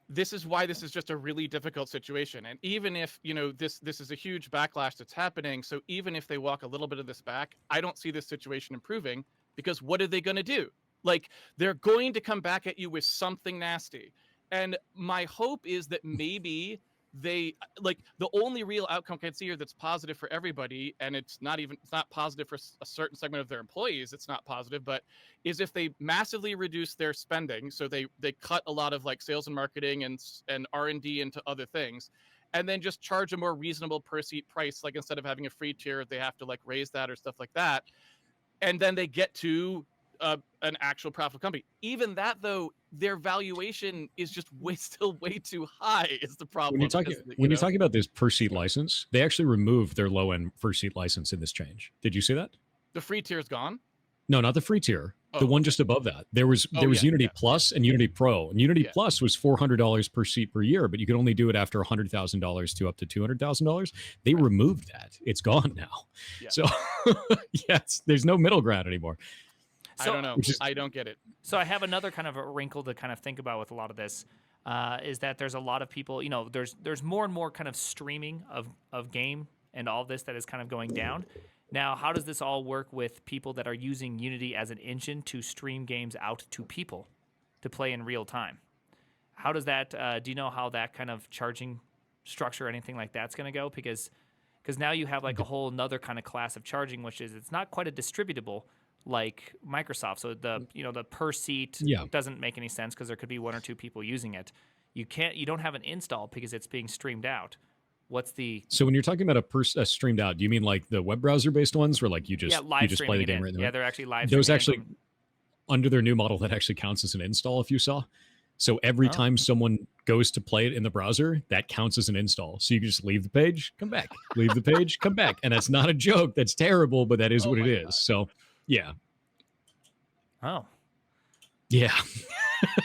this is why this is just a really difficult situation. And even if, this is a huge backlash that's happening, so even if they walk a little bit of this back, I don't see this situation improving, because what are they going to do? Like, they're going to come back at you with something nasty. And my hope is that maybe they, like, the only real outcome I can see here that's positive for everybody, and it's not positive for a certain segment of their employees, it's not positive, but is if they massively reduce their spending, so they cut a lot of like sales and marketing and R&D into other things, and then just charge a more reasonable per seat price. Like, instead of having a free tier, they have to like raise that or stuff like that, and then they get to an actual profitable company. Even that, though, their valuation is just still way too high is the problem. When you're talking about this per seat license, they actually removed their low end per seat license in this change. Did you see that? The free tier is gone? No, not the free tier. The one just above that. There was Unity Plus and Unity Pro. And Unity Plus was $400 per seat per year, but you could only do it after $100,000 to up to $200,000. They removed that. It's gone now. Yeah. So yes, there's no middle ground anymore. So, I don't know. I don't get it. So I have another kind of a wrinkle to kind of think about with a lot of this, is that there's a lot of people, there's more and more kind of streaming of game and all this that is kind of going down. Now, how does this all work with people that are using Unity as an engine to stream games out to people to play in real time? How does that, do you know how that kind of charging structure or anything like that's going to go? Because now you have like a whole nother kind of class of charging, which is it's not quite a distributable like Microsoft. So the per seat doesn't make any sense because there could be one or two people using it. You don't have an install because it's being streamed out. So when you're talking about a streamed out, do you mean like the web browser based ones where like you just play the game right there? Yeah, they're actually live. Those actually under their new model that actually counts as an install if you saw. So every time someone goes to play it in the browser, that counts as an install. So you can just leave the page, come back, leave the page, come back. And that's not a joke. That's terrible, but that is what it is. God. So yeah. Oh. Yeah.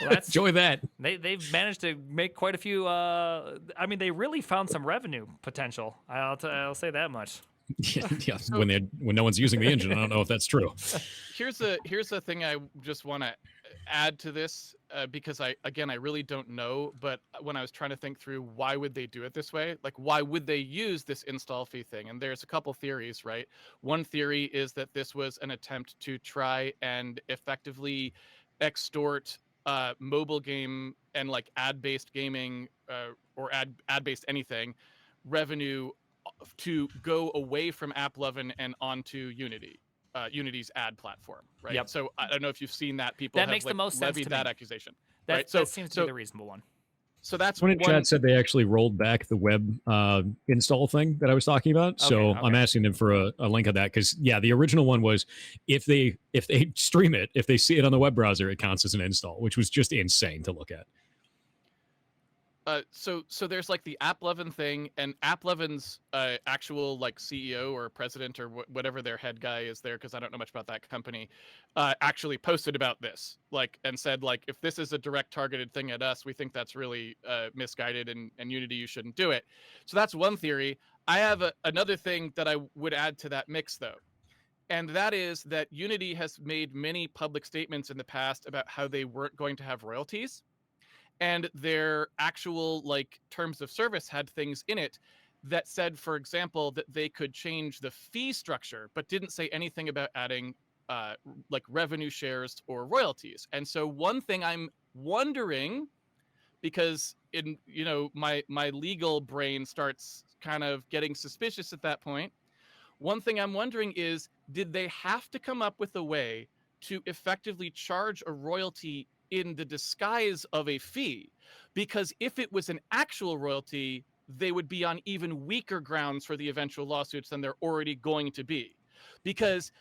Well, enjoy that. They've managed to make quite a few. They really found some revenue potential. I'll say that much. Yeah. So, when no one's using the engine, I don't know if that's true. Here's the thing I just want to add to this because I really don't know. But when I was trying to think through why would they do it this way, like why would they use this install fee thing? And there's a couple theories, right? One theory is that this was an attempt to try and effectively extort mobile game and like ad-based gaming or ad-based anything revenue to go away from Lovin and onto Unity's ad platform, right? Yep. So I don't know if you've seen that. People that have makes the most sense levied to that me. accusation. That seems to be the reasonable one. So that's when Chad said they actually rolled back the web install thing that I was talking about. So I'm asking them for a link of that because the original one was if they stream it, if they see it on the web browser, it counts as an install, which was just insane to look at. So there's like the Lovin thing, and Lovin's actual like CEO or president or whatever their head guy is there, because I don't know much about that company, actually posted about this, like, and said like, if this is a direct targeted thing at us, we think that's really misguided, and Unity, you shouldn't do it. So that's one theory. I have another thing that I would add to that mix though, and that is that Unity has made many public statements in the past about how they weren't going to have royalties. And their actual like terms of service had things in it that said, for example, that they could change the fee structure, but didn't say anything about adding like revenue shares or royalties. And so one thing I'm wondering, because in my legal brain starts kind of getting suspicious at that point. One thing I'm wondering is, did they have to come up with a way to effectively charge a royalty in the disguise of a fee? Because if it was an actual royalty, they would be on even weaker grounds for the eventual lawsuits than they're already going to be. Because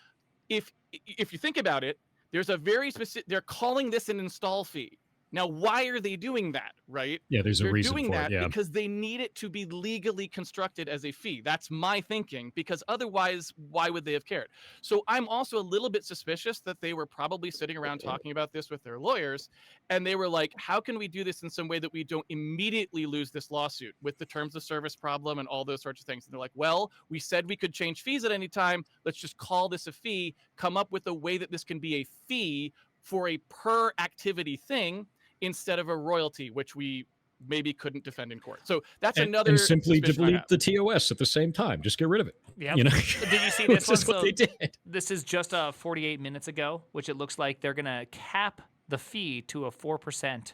if you think about it, there's a very specific, they're calling this an install fee. Now, why are they doing that, right? Yeah, there's a reason for it. They're doing that because they need it to be legally constructed as a fee. That's my thinking, because otherwise, why would they have cared? So I'm also a little bit suspicious that they were probably sitting around talking about this with their lawyers, and they were like, how can we do this in some way that we don't immediately lose this lawsuit with the terms of service problem and all those sorts of things? And they're like, well, we said we could change fees at any time. Let's just call this a fee, come up with a way that this can be a fee for a per activity thing, instead of a royalty, which we maybe couldn't defend in court. So that's another. And simply delete the TOS at the same time. Just get rid of it. Yeah. Did you see this one? This is what they did. This is just 48 minutes ago, which it looks like they're going to cap the fee to a 4%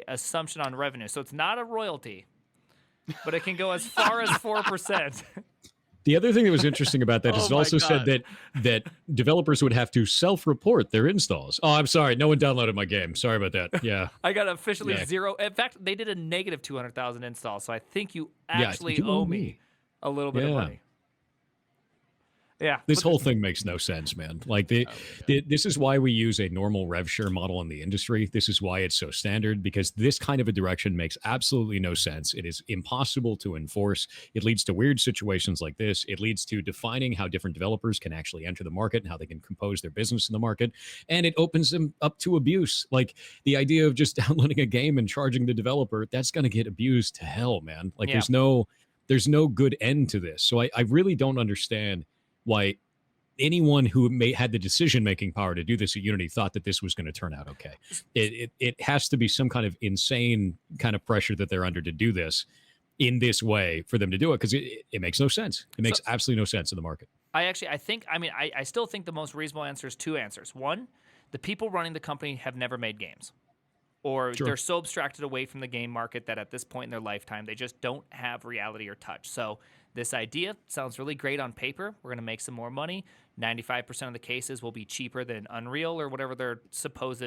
assumption on revenue. So it's not a royalty, but it can go as far as 4%. The other thing that was interesting about that is it also said that developers would have to self-report their installs. Oh, I'm sorry. No one downloaded my game. Sorry about that. Yeah. I got officially zero. In fact, they did a negative 200,000 installs. So I think you actually owe me a little bit of money. Yeah. This but whole thing makes no sense, man. Like this is why we use a normal rev share model in the industry. This is why it's so standard, because this kind of a direction makes absolutely no sense. It is impossible to enforce. It leads to weird situations like this. It leads to defining how different developers can actually enter the market and how they can compose their business in the market. And it opens them up to abuse. Like the idea of just downloading a game and charging the developer, that's going to get abused to hell, man. Like Yeah. there's no good end to this. So I really don't understand why anyone who had the decision-making power to do this at Unity thought that this was going to turn out okay. It has to be some kind of insane kind of pressure that they're under to do this in this way for them to do it, because it makes no sense. It makes absolutely no sense in the market. I still think the most reasonable answer is two answers. One, the people running the company have never made games, or Sure. they're so abstracted away from the game market that at this point in their lifetime, they just don't have reality or touch. So this idea sounds really great on paper. We're going to make some more money. 95% of the cases will be cheaper than Unreal or whatever their supposed,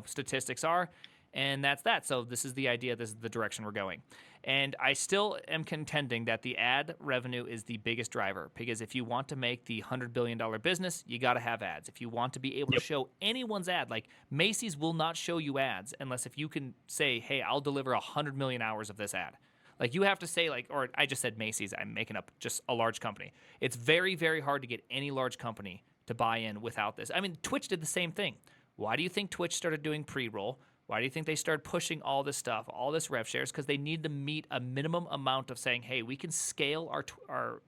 statistics are. And that's that. So this is the idea. This is the direction we're going. And I still am contending that the ad revenue is the biggest driver, because if you want to make the $100 billion business, you got to have ads. If you want to be able to show anyone's ad, like Macy's will not show you ads unless if you can say, hey, I'll deliver 100 million hours of this ad. Like you have to say or I just said Macy's, I'm making up just a large company. It's very, very hard to get any large company to buy in without this. I mean, Twitch did the same thing. Why do you think Twitch started doing pre-roll? Why do you think they started pushing all this stuff, all this rev shares? Because they need to meet a minimum amount of saying, hey, we can scale our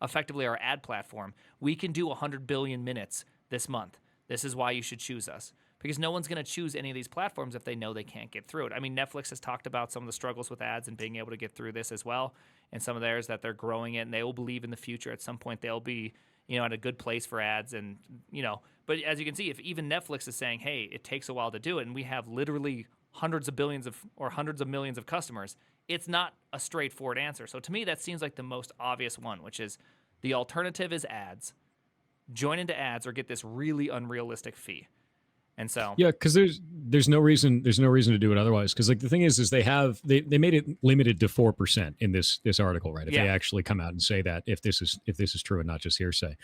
effectively our ad platform. We can do 100 billion minutes this month. This is why you should choose us. Because no one's going to choose any of these platforms if they know they can't get through it. I mean, Netflix has talked about some of the struggles with ads and being able to get through this as well. And some of theirs that they're growing it, and they will believe in the future at some point they'll be, at a good place for ads. And, but as you can see, if even Netflix is saying, hey, it takes a while to do it, and we have literally hundreds of millions of customers, it's not a straightforward answer. So to me, that seems like the most obvious one, which is the alternative is ads. Join into ads or get this really unrealistic fee. And so because there's no reason to do it otherwise. Because like the thing is they made it limited to 4% in this article, right? If they actually come out and say that, if this is true and not just hearsay,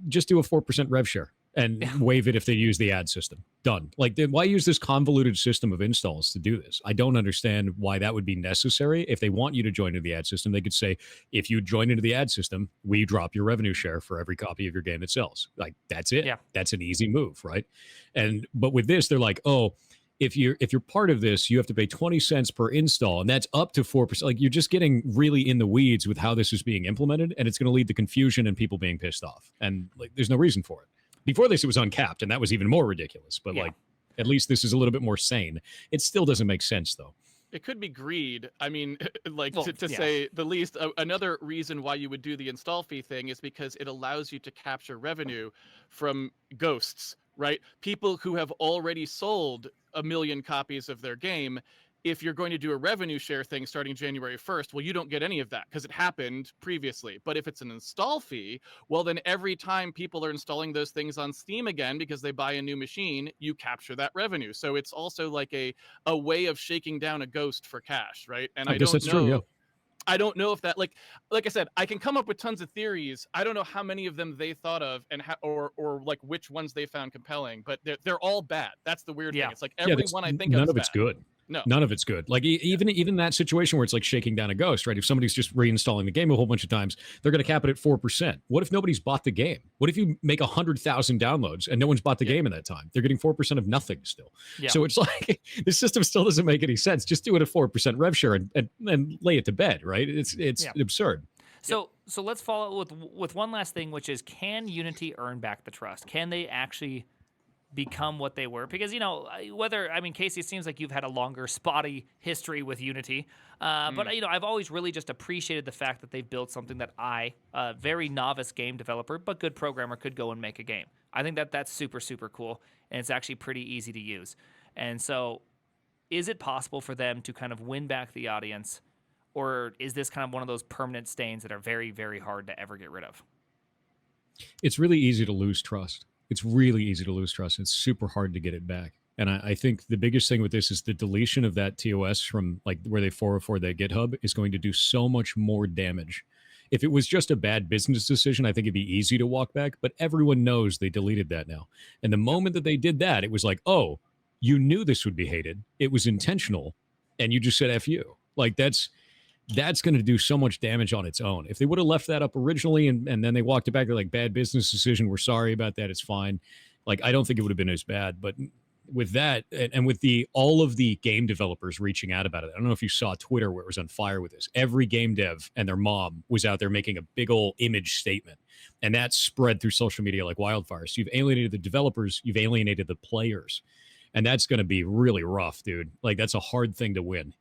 just do a 4% rev share and waive it if they use the ad system. Done. Like, why use this convoluted system of installs to do this? I don't understand why that would be necessary. If they want you to join into the ad system, they could say, if you join into the ad system, we drop your revenue share for every copy of your game it sells. Like, that's it. Yeah. That's an easy move, right? But with this, they're like, oh, if you're part of this, you have to pay 20 cents per install, and that's up to 4%. Like, you're just getting really in the weeds with how this is being implemented, and it's going to lead to confusion and people being pissed off. And like, there's no reason for it. Before this, it was uncapped, and that was even more ridiculous. But like, at least this is a little bit more sane. It still doesn't make sense, though. It could be greed. I mean, to say the least. Another reason why you would do the install fee thing is because it allows you to capture revenue from ghosts, right? People who have already sold 1 million copies of their game. If you're going to do a revenue share thing starting January 1st, well, you don't get any of that because it happened previously. But if it's an install fee, well, then every time people are installing those things on Steam again because they buy a new machine, you capture that revenue. So it's also like a way of shaking down a ghost for cash, right? And I guess that's true, yeah. I don't know if that, like I said, I can come up with tons of theories. I don't know how many of them they thought of and or like which ones they found compelling, but they're all bad. That's the weird thing. It's like every one I think of, none of it's good. No, none of it's good. Like even that situation where it's like shaking down a ghost, right? If somebody's just reinstalling the game a whole bunch of times, they're going to cap it at 4%. What if nobody's bought the game? What if you make 100,000 downloads and no one's bought the game in that time? They're getting 4% of nothing still. Yeah. So it's like this system still doesn't make any sense. Just do it at 4% rev share and lay it to bed, right? It's absurd. So let's follow with one last thing, which is, can Unity earn back the trust? Can they actually become what they were? Because, Casey, it seems like you've had a longer spotty history with Unity. But, I've always really just appreciated the fact that they've built something that I, a very novice game developer, but good programmer, could go and make a game. I think that's super, super cool. And it's actually pretty easy to use. And so is it possible for them to kind of win back the audience? Or is this kind of one of those permanent stains that are very, very hard to ever get rid of? It's really easy to lose trust. It's really easy to lose trust. It's super hard to get it back. And I think the biggest thing with this is the deletion of that TOS from like where they 404 their GitHub is going to do so much more damage If it was just a bad business decision, I think it'd be easy to walk back, but everyone knows they deleted that now. And the moment that they did that, it was like, oh, you knew this would be hated. It was intentional, and you just said F you. Like that's going to do so much damage on its own. If they would have left that up originally and then they walked it back, they're like, bad business decision. We're sorry about that. It's fine. Like, I don't think it would have been as bad. But with that, and with all of the game developers reaching out about it, I don't know if you saw Twitter where it was on fire with this. Every game dev and their mom was out there making a big old image statement. And that spread through social media like wildfire. So you've alienated the developers, you've alienated the players. And that's going to be really rough, dude. Like, that's a hard thing to win.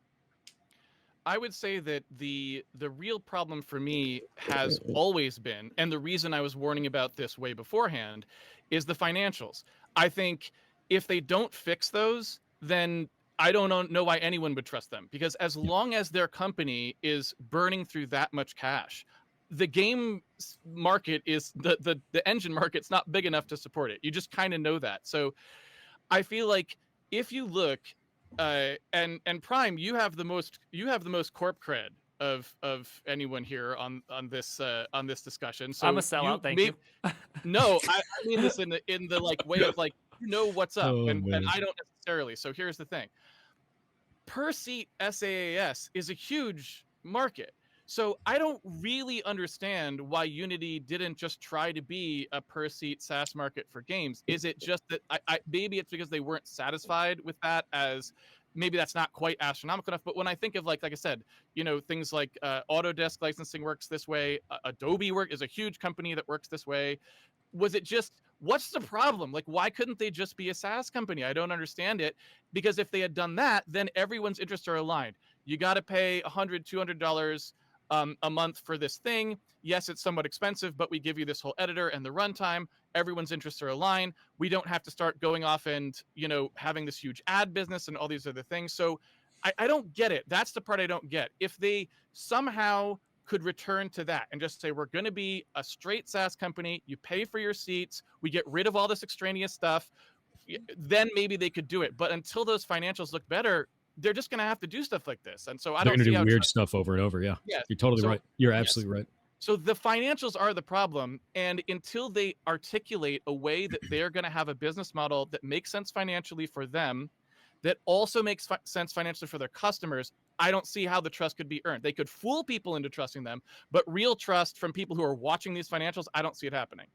I would say that the real problem for me has always been, and the reason I was warning about this way beforehand, is the financials. I think if they don't fix those, then I don't know why anyone would trust them. Because as long as their company is burning through that much cash, the game market is the engine market's not big enough to support it. You just kind of know that. So I feel like if you look, and Prime, you have the most corp cred of anyone here on this discussion. So I'm a sellout. Thank you. No, I mean this in the like way of like, you know what's up, and I don't necessarily. So here's the thing: per seat SaaS is a huge market. So I don't really understand why Unity didn't just try to be a per seat SaaS market for games. Is it just that maybe it's because they weren't satisfied with that, as maybe that's not quite astronomical enough. But when I think of like I said, you know, things like Autodesk licensing works this way. Adobe is a huge company that works this way. Was it just, what's the problem? Like, why couldn't they just be a SaaS company? I don't understand it, because if they had done that, then everyone's interests are aligned. You got to pay $100, $200 a month for this thing. Yes, it's somewhat expensive, but we give you this whole editor and the runtime. Everyone's interests are aligned. We don't have to start going off and, you know, having this huge ad business and all these other things. So I don't get it. That's the part I don't get. If they somehow could return to that and just say, we're going to be a straight SaaS company, you pay for your seats, we get rid of all this extraneous stuff, then maybe they could do it. But until those financials look better, they're just going to have to do stuff like this. And so I They're don't going to see do how weird stuff over and over. Yeah. Yes. You're totally So- right. You're absolutely right. So the financials are the problem. And until they articulate a way that they're going to have a business model that makes sense financially for them, that also makes sense financially for their customers, I don't see how the trust could be earned. They could fool people into trusting them, but real trust from people who are watching these financials, I don't see it happening.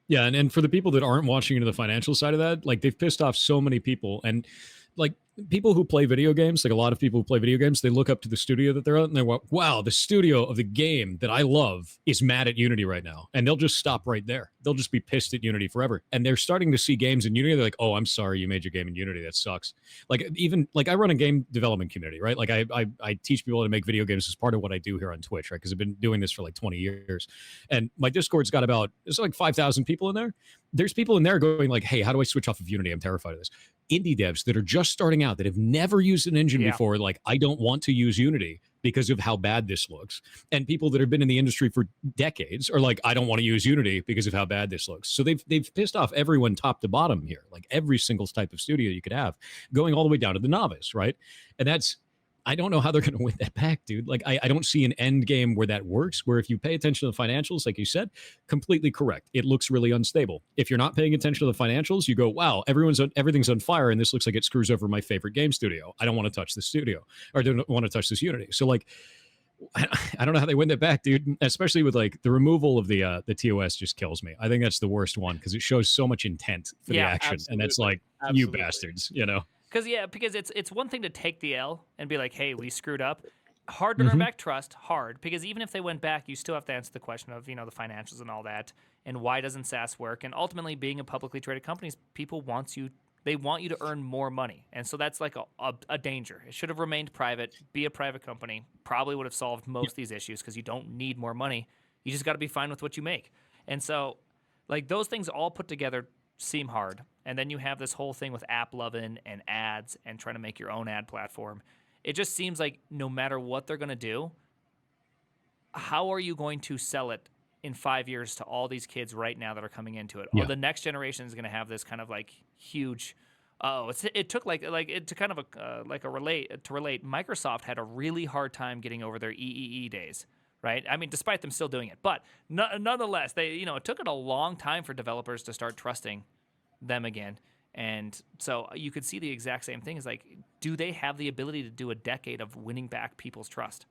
Yeah, and for the people that aren't watching into the financial side of that, like, they've pissed off so many people. And like, people who play video games, like a lot of people who play video games, they look up to the studio that they're at and they're like, wow, the studio of the game that I love is mad at Unity right now. And they'll just stop right there. They'll just be pissed at Unity forever. And they're starting to see games in Unity. They're like, oh, I'm sorry you made your game in Unity. That sucks. Like, even like, I run a game development community, right? Like, I teach people how to make video games as part of what I do here on Twitch, right? Because I've been doing this for like 20 years. And my Discord's got there's like 5,000 people in there. There's people in there going like, hey, how do I switch off of Unity? I'm terrified of this. Indie devs that are just starting out, that have never used an engine before, like, I don't want to use Unity because of how bad this looks. And people that have been in the industry for decades are like, I don't want to use Unity because of how bad this looks. So they've pissed off everyone top to bottom here, like every single type of studio you could have, going all the way down to the novice, right? And I don't know how they're going to win that back, dude. Like, I don't see an end game where that works, where if you pay attention to the financials, like you said, completely correct. It looks really unstable. If you're not paying attention to the financials, you go, wow, everything's on fire, and this looks like it screws over my favorite game studio. I don't want to touch this studio, or I don't want to touch this Unity. So, like, I don't know how they win that back, dude. Especially with like the removal of the TOS just kills me. I think that's the worst one, because it shows so much intent for the action, and that's like, you bastards, you know. Because it's one thing to take the L and be like, hey, we screwed up. Hard to earn back trust, hard. Because even if they went back, you still have to answer the question of, you know, the financials and all that, and why doesn't SaaS work? And ultimately, being a publicly traded company, people want you to earn more money. And so that's like a danger. It should have remained private, be a private company, probably would have solved most of these issues, because you don't need more money. You just got to be fine with what you make. And so, like, those things all put together seem hard. And then you have this whole thing with app Lovin and ads and trying to make your own ad platform. It just seems like no matter what they're going to do, how are you going to sell it in 5 years to all these kids right now that are coming into it? Yeah. Or the next generation is going to have this kind of like huge. It took to relate. Microsoft had a really hard time getting over their EEE days, right? I mean, despite them still doing it, but nonetheless, it took it a long time for developers to start trusting them again. And so you could see the exact same thing. Is like, do they have the ability to do a decade of winning back people's trust?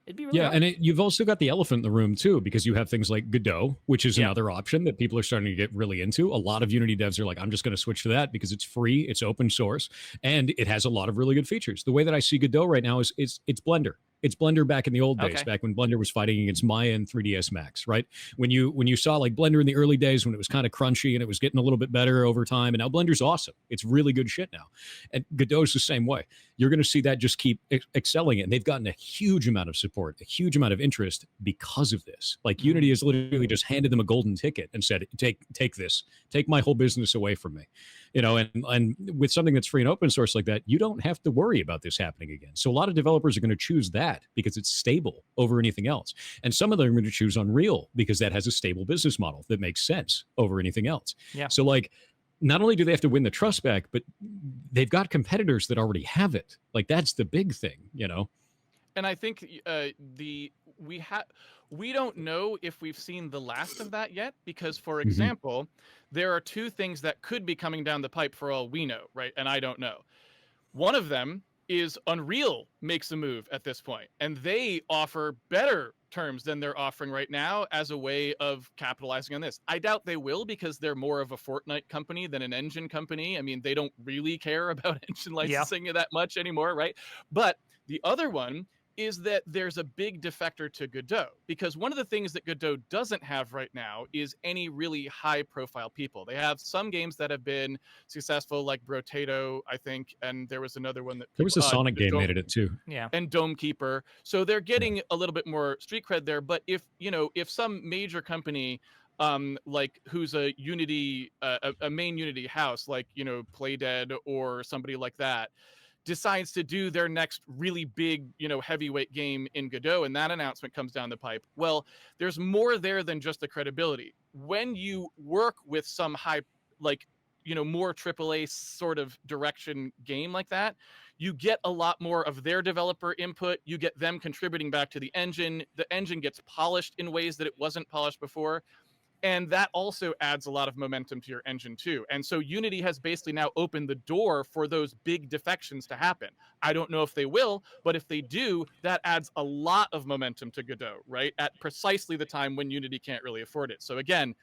It'd be really hard. And you've also got the elephant in the room too, because you have things like Godot, which is another option that people are starting to get really into. A lot of Unity devs are like, I'm just going to switch to that because it's free, it's open source, and it has a lot of really good features. The way that I see Godot right now is it's Blender. It's Blender back in the old days, back when Blender was fighting against Maya and 3ds Max, right? When you saw like Blender in the early days when it was kind of crunchy and it was getting a little bit better over time, and now Blender's awesome. It's really good shit now. And Godot's the same way. You're going to see that just keep excelling it. And they've gotten a huge amount of support, a huge amount of interest because of this. Like Unity has literally just handed them a golden ticket and said, take this, take my whole business away from me. And with something that's free and open source like that, you don't have to worry about this happening again. So a lot of developers are going to choose that because it's stable over anything else. And some of them are going to choose Unreal because that has a stable business model that makes sense over anything else. Yeah. So like, not only do they have to win the trust back, but they've got competitors that already have it. Like that's the big thing, And I think we don't know if we've seen the last of that yet, because, for example, there are two things that could be coming down the pipe for all we know, right? And I don't know. One of them is Unreal makes a move at this point, and they offer better terms than they're offering right now as a way of capitalizing on this. I doubt they will, because they're more of a Fortnite company than an engine company. I mean, they don't really care about engine licensing that much anymore, right? But the other one is that there's a big defector to Godot, because one of the things that Godot doesn't have right now is any really high profile people. They have some games that have been successful, like Brotato, I think, and there was another one that there was a Sonic game made it too. Yeah. And Dome Keeper. So they're getting a little bit more street cred there. But if some major company like who's a Unity, a main Unity house, like, Playdead or somebody like that, decides to do their next really big, heavyweight game in Godot, and that announcement comes down the pipe, well, there's more there than just the credibility. When you work with some high, like, more AAA sort of direction game like that, you get a lot more of their developer input. You get them contributing back to the engine. The engine gets polished in ways that it wasn't polished before. And that also adds a lot of momentum to your engine too. And so Unity has basically now opened the door for those big defections to happen. I don't know if they will, but if they do, that adds a lot of momentum to Godot, right? At precisely the time when Unity can't really afford it. So again,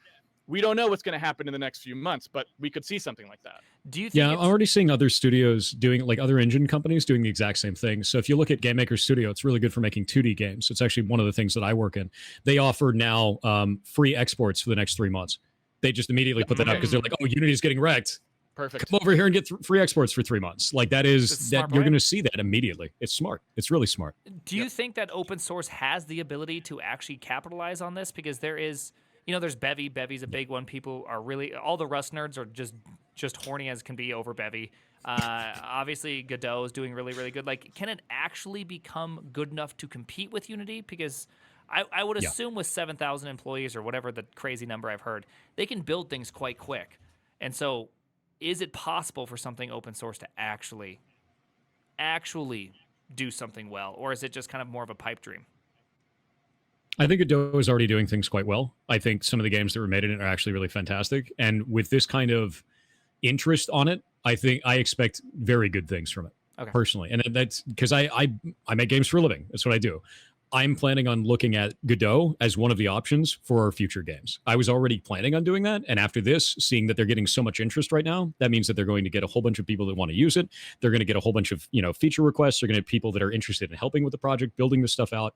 we don't know what's going to happen in the next few months, but we could see something like that. Do you think I'm already seeing other studios doing, like other engine companies doing the exact same thing. So if you look at Game Maker Studio, it's really good for making 2D games. It's actually one of the things that I work in. They offer now free exports for the next 3 months. They just immediately put that up because they're like, oh, Unity's getting wrecked. Perfect. Come over here and get free exports for 3 months. Like that is that you're going to see that immediately. It's smart. It's really smart. Do you think that open source has the ability to actually capitalize on this? Because there is, there's Bevy. Bevy's a big one. People are really, all the Rust nerds are just horny as can be over Bevy. Obviously, Godot is doing really, really good. Like, can it actually become good enough to compete with Unity? Because I would assume with 7,000 employees or whatever the crazy number I've heard, they can build things quite quick. And so is it possible for something open source to actually do something well? Or is it just kind of more of a pipe dream? I think Godot is already doing things quite well. I think some of the games that were made in it are actually really fantastic. And with this kind of interest on it, I expect very good things from it, personally. And that's because I make games for a living. That's what I do. I'm planning on looking at Godot as one of the options for our future games. I was already planning on doing that. And after this, seeing that they're getting so much interest right now, that means that they're going to get a whole bunch of people that want to use it. They're going to get a whole bunch of, feature requests. They're going to have people that are interested in helping with the project, building this stuff out.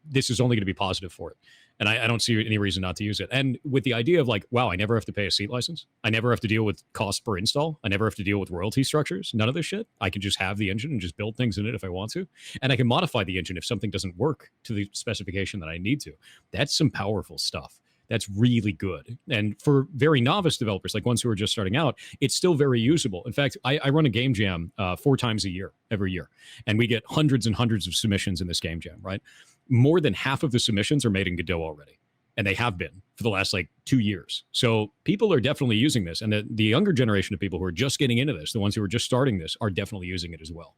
This is only going to be positive for it. And I don't see any reason not to use it. And with the idea of like, wow, I never have to pay a seat license. I never have to deal with cost per install. I never have to deal with royalty structures. None of this shit. I can just have the engine and just build things in it if I want to. And I can modify the engine if something doesn't work to the specification that I need to. That's some powerful stuff. That's really good. And for very novice developers, like ones who are just starting out, it's still very usable. In fact, I run a game jam 4 times a year, every year. And we get hundreds and hundreds of submissions in this game jam, right? More than half of the submissions are made in Godot already. And they have been for the last 2 years. So people are definitely using this. And the younger generation of people who are just getting into this, the ones who are just starting this, are definitely using it as well.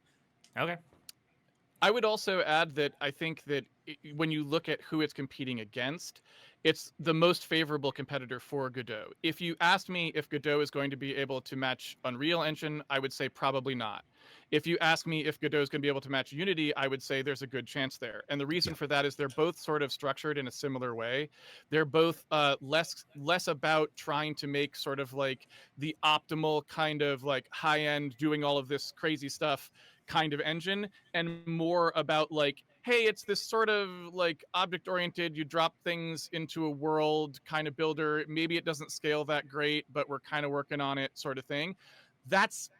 Okay. I would also add that I think that when you look at who it's competing against, it's the most favorable competitor for Godot. If you asked me if Godot is going to be able to match Unreal Engine, I would say probably not. If you ask me if Godot is going to be able to match Unity, I would say there's a good chance there. And the reason for that is they're both sort of structured in a similar way. They're both less about trying to make sort of like the optimal kind of like high end doing all of this crazy stuff kind of engine, and more about like, hey, it's this sort of like object oriented, you drop things into a world kind of builder. Maybe it doesn't scale that great, but we're kind of working on it sort of thing. That's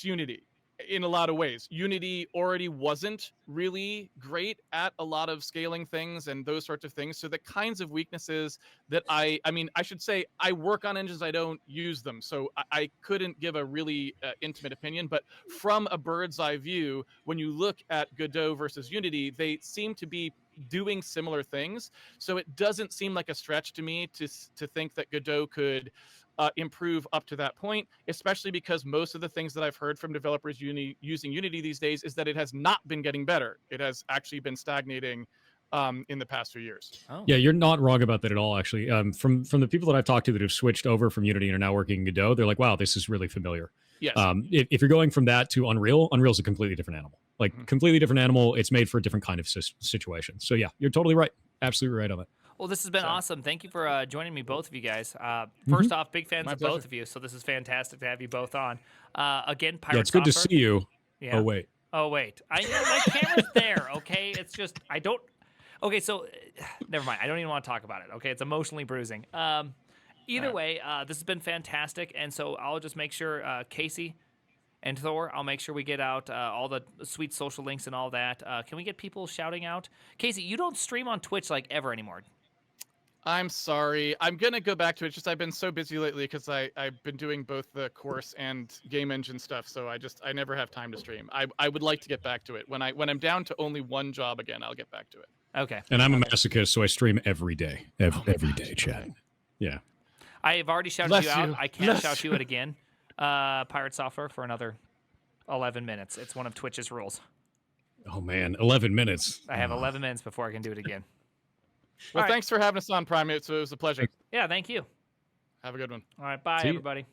Unity in a lot of ways. Unity already wasn't really great at a lot of scaling things and those sorts of things. So the kinds of weaknesses that I mean, I should say I work on engines, I don't use them. So I couldn't give a really intimate opinion, but from a bird's eye view, when you look at Godot versus Unity, they seem to be doing similar things. So it doesn't seem like a stretch to me to think that Godot could improve up to that point, especially because most of the things that I've heard from developers using Unity these days is that it has not been getting better. It has actually been stagnating in the past few years. Oh. Yeah, you're not wrong about that at all, actually. From the people that I've talked to that have switched over from Unity and are now working in Godot, they're like, wow, this is really familiar. Yes. If you're going from that to Unreal, Unreal's a completely different animal. Like, completely different animal. It's made for a different kind of situation. So, yeah, you're totally right. Absolutely right on it. Well, this has been awesome. Thank you for joining me, both of you guys. First off, big fans My of pleasure. both of you, so this is fantastic to have you both on. Again, Pirate Yeah, it's good to Software. see you. Yeah. Oh, wait. Oh, wait. I know my camera's there, okay? It's just, I don't... Okay, so, never mind. I don't even want to talk about it, okay? It's emotionally bruising. Either way, this has been fantastic, and so I'll just make sure Casey and Thor, I'll make sure we get out all the sweet social links and all that. Can we get people shouting out? Casey, you don't stream on Twitch like ever anymore. I'm sorry. I'm going to go back to it. Just I've been so busy lately because I've been doing both the course and game engine stuff. So I never have time to stream. I would like to get back to it. When I'm down to only one job again, I'll get back to it. Okay. And I'm a masochist, so I stream every day. Every day, chat. Yeah. I have already shouted Bless you out. you. I can't Bless shout you out again. Pirate Software for another 11 minutes. It's one of Twitch's rules. Oh, man. 11 minutes. I have 11 minutes before I can do it again. Well, All right. thanks for having us on, Prime. It was a pleasure. Yeah, thank you. Have a good one. All right, bye, See you. everybody.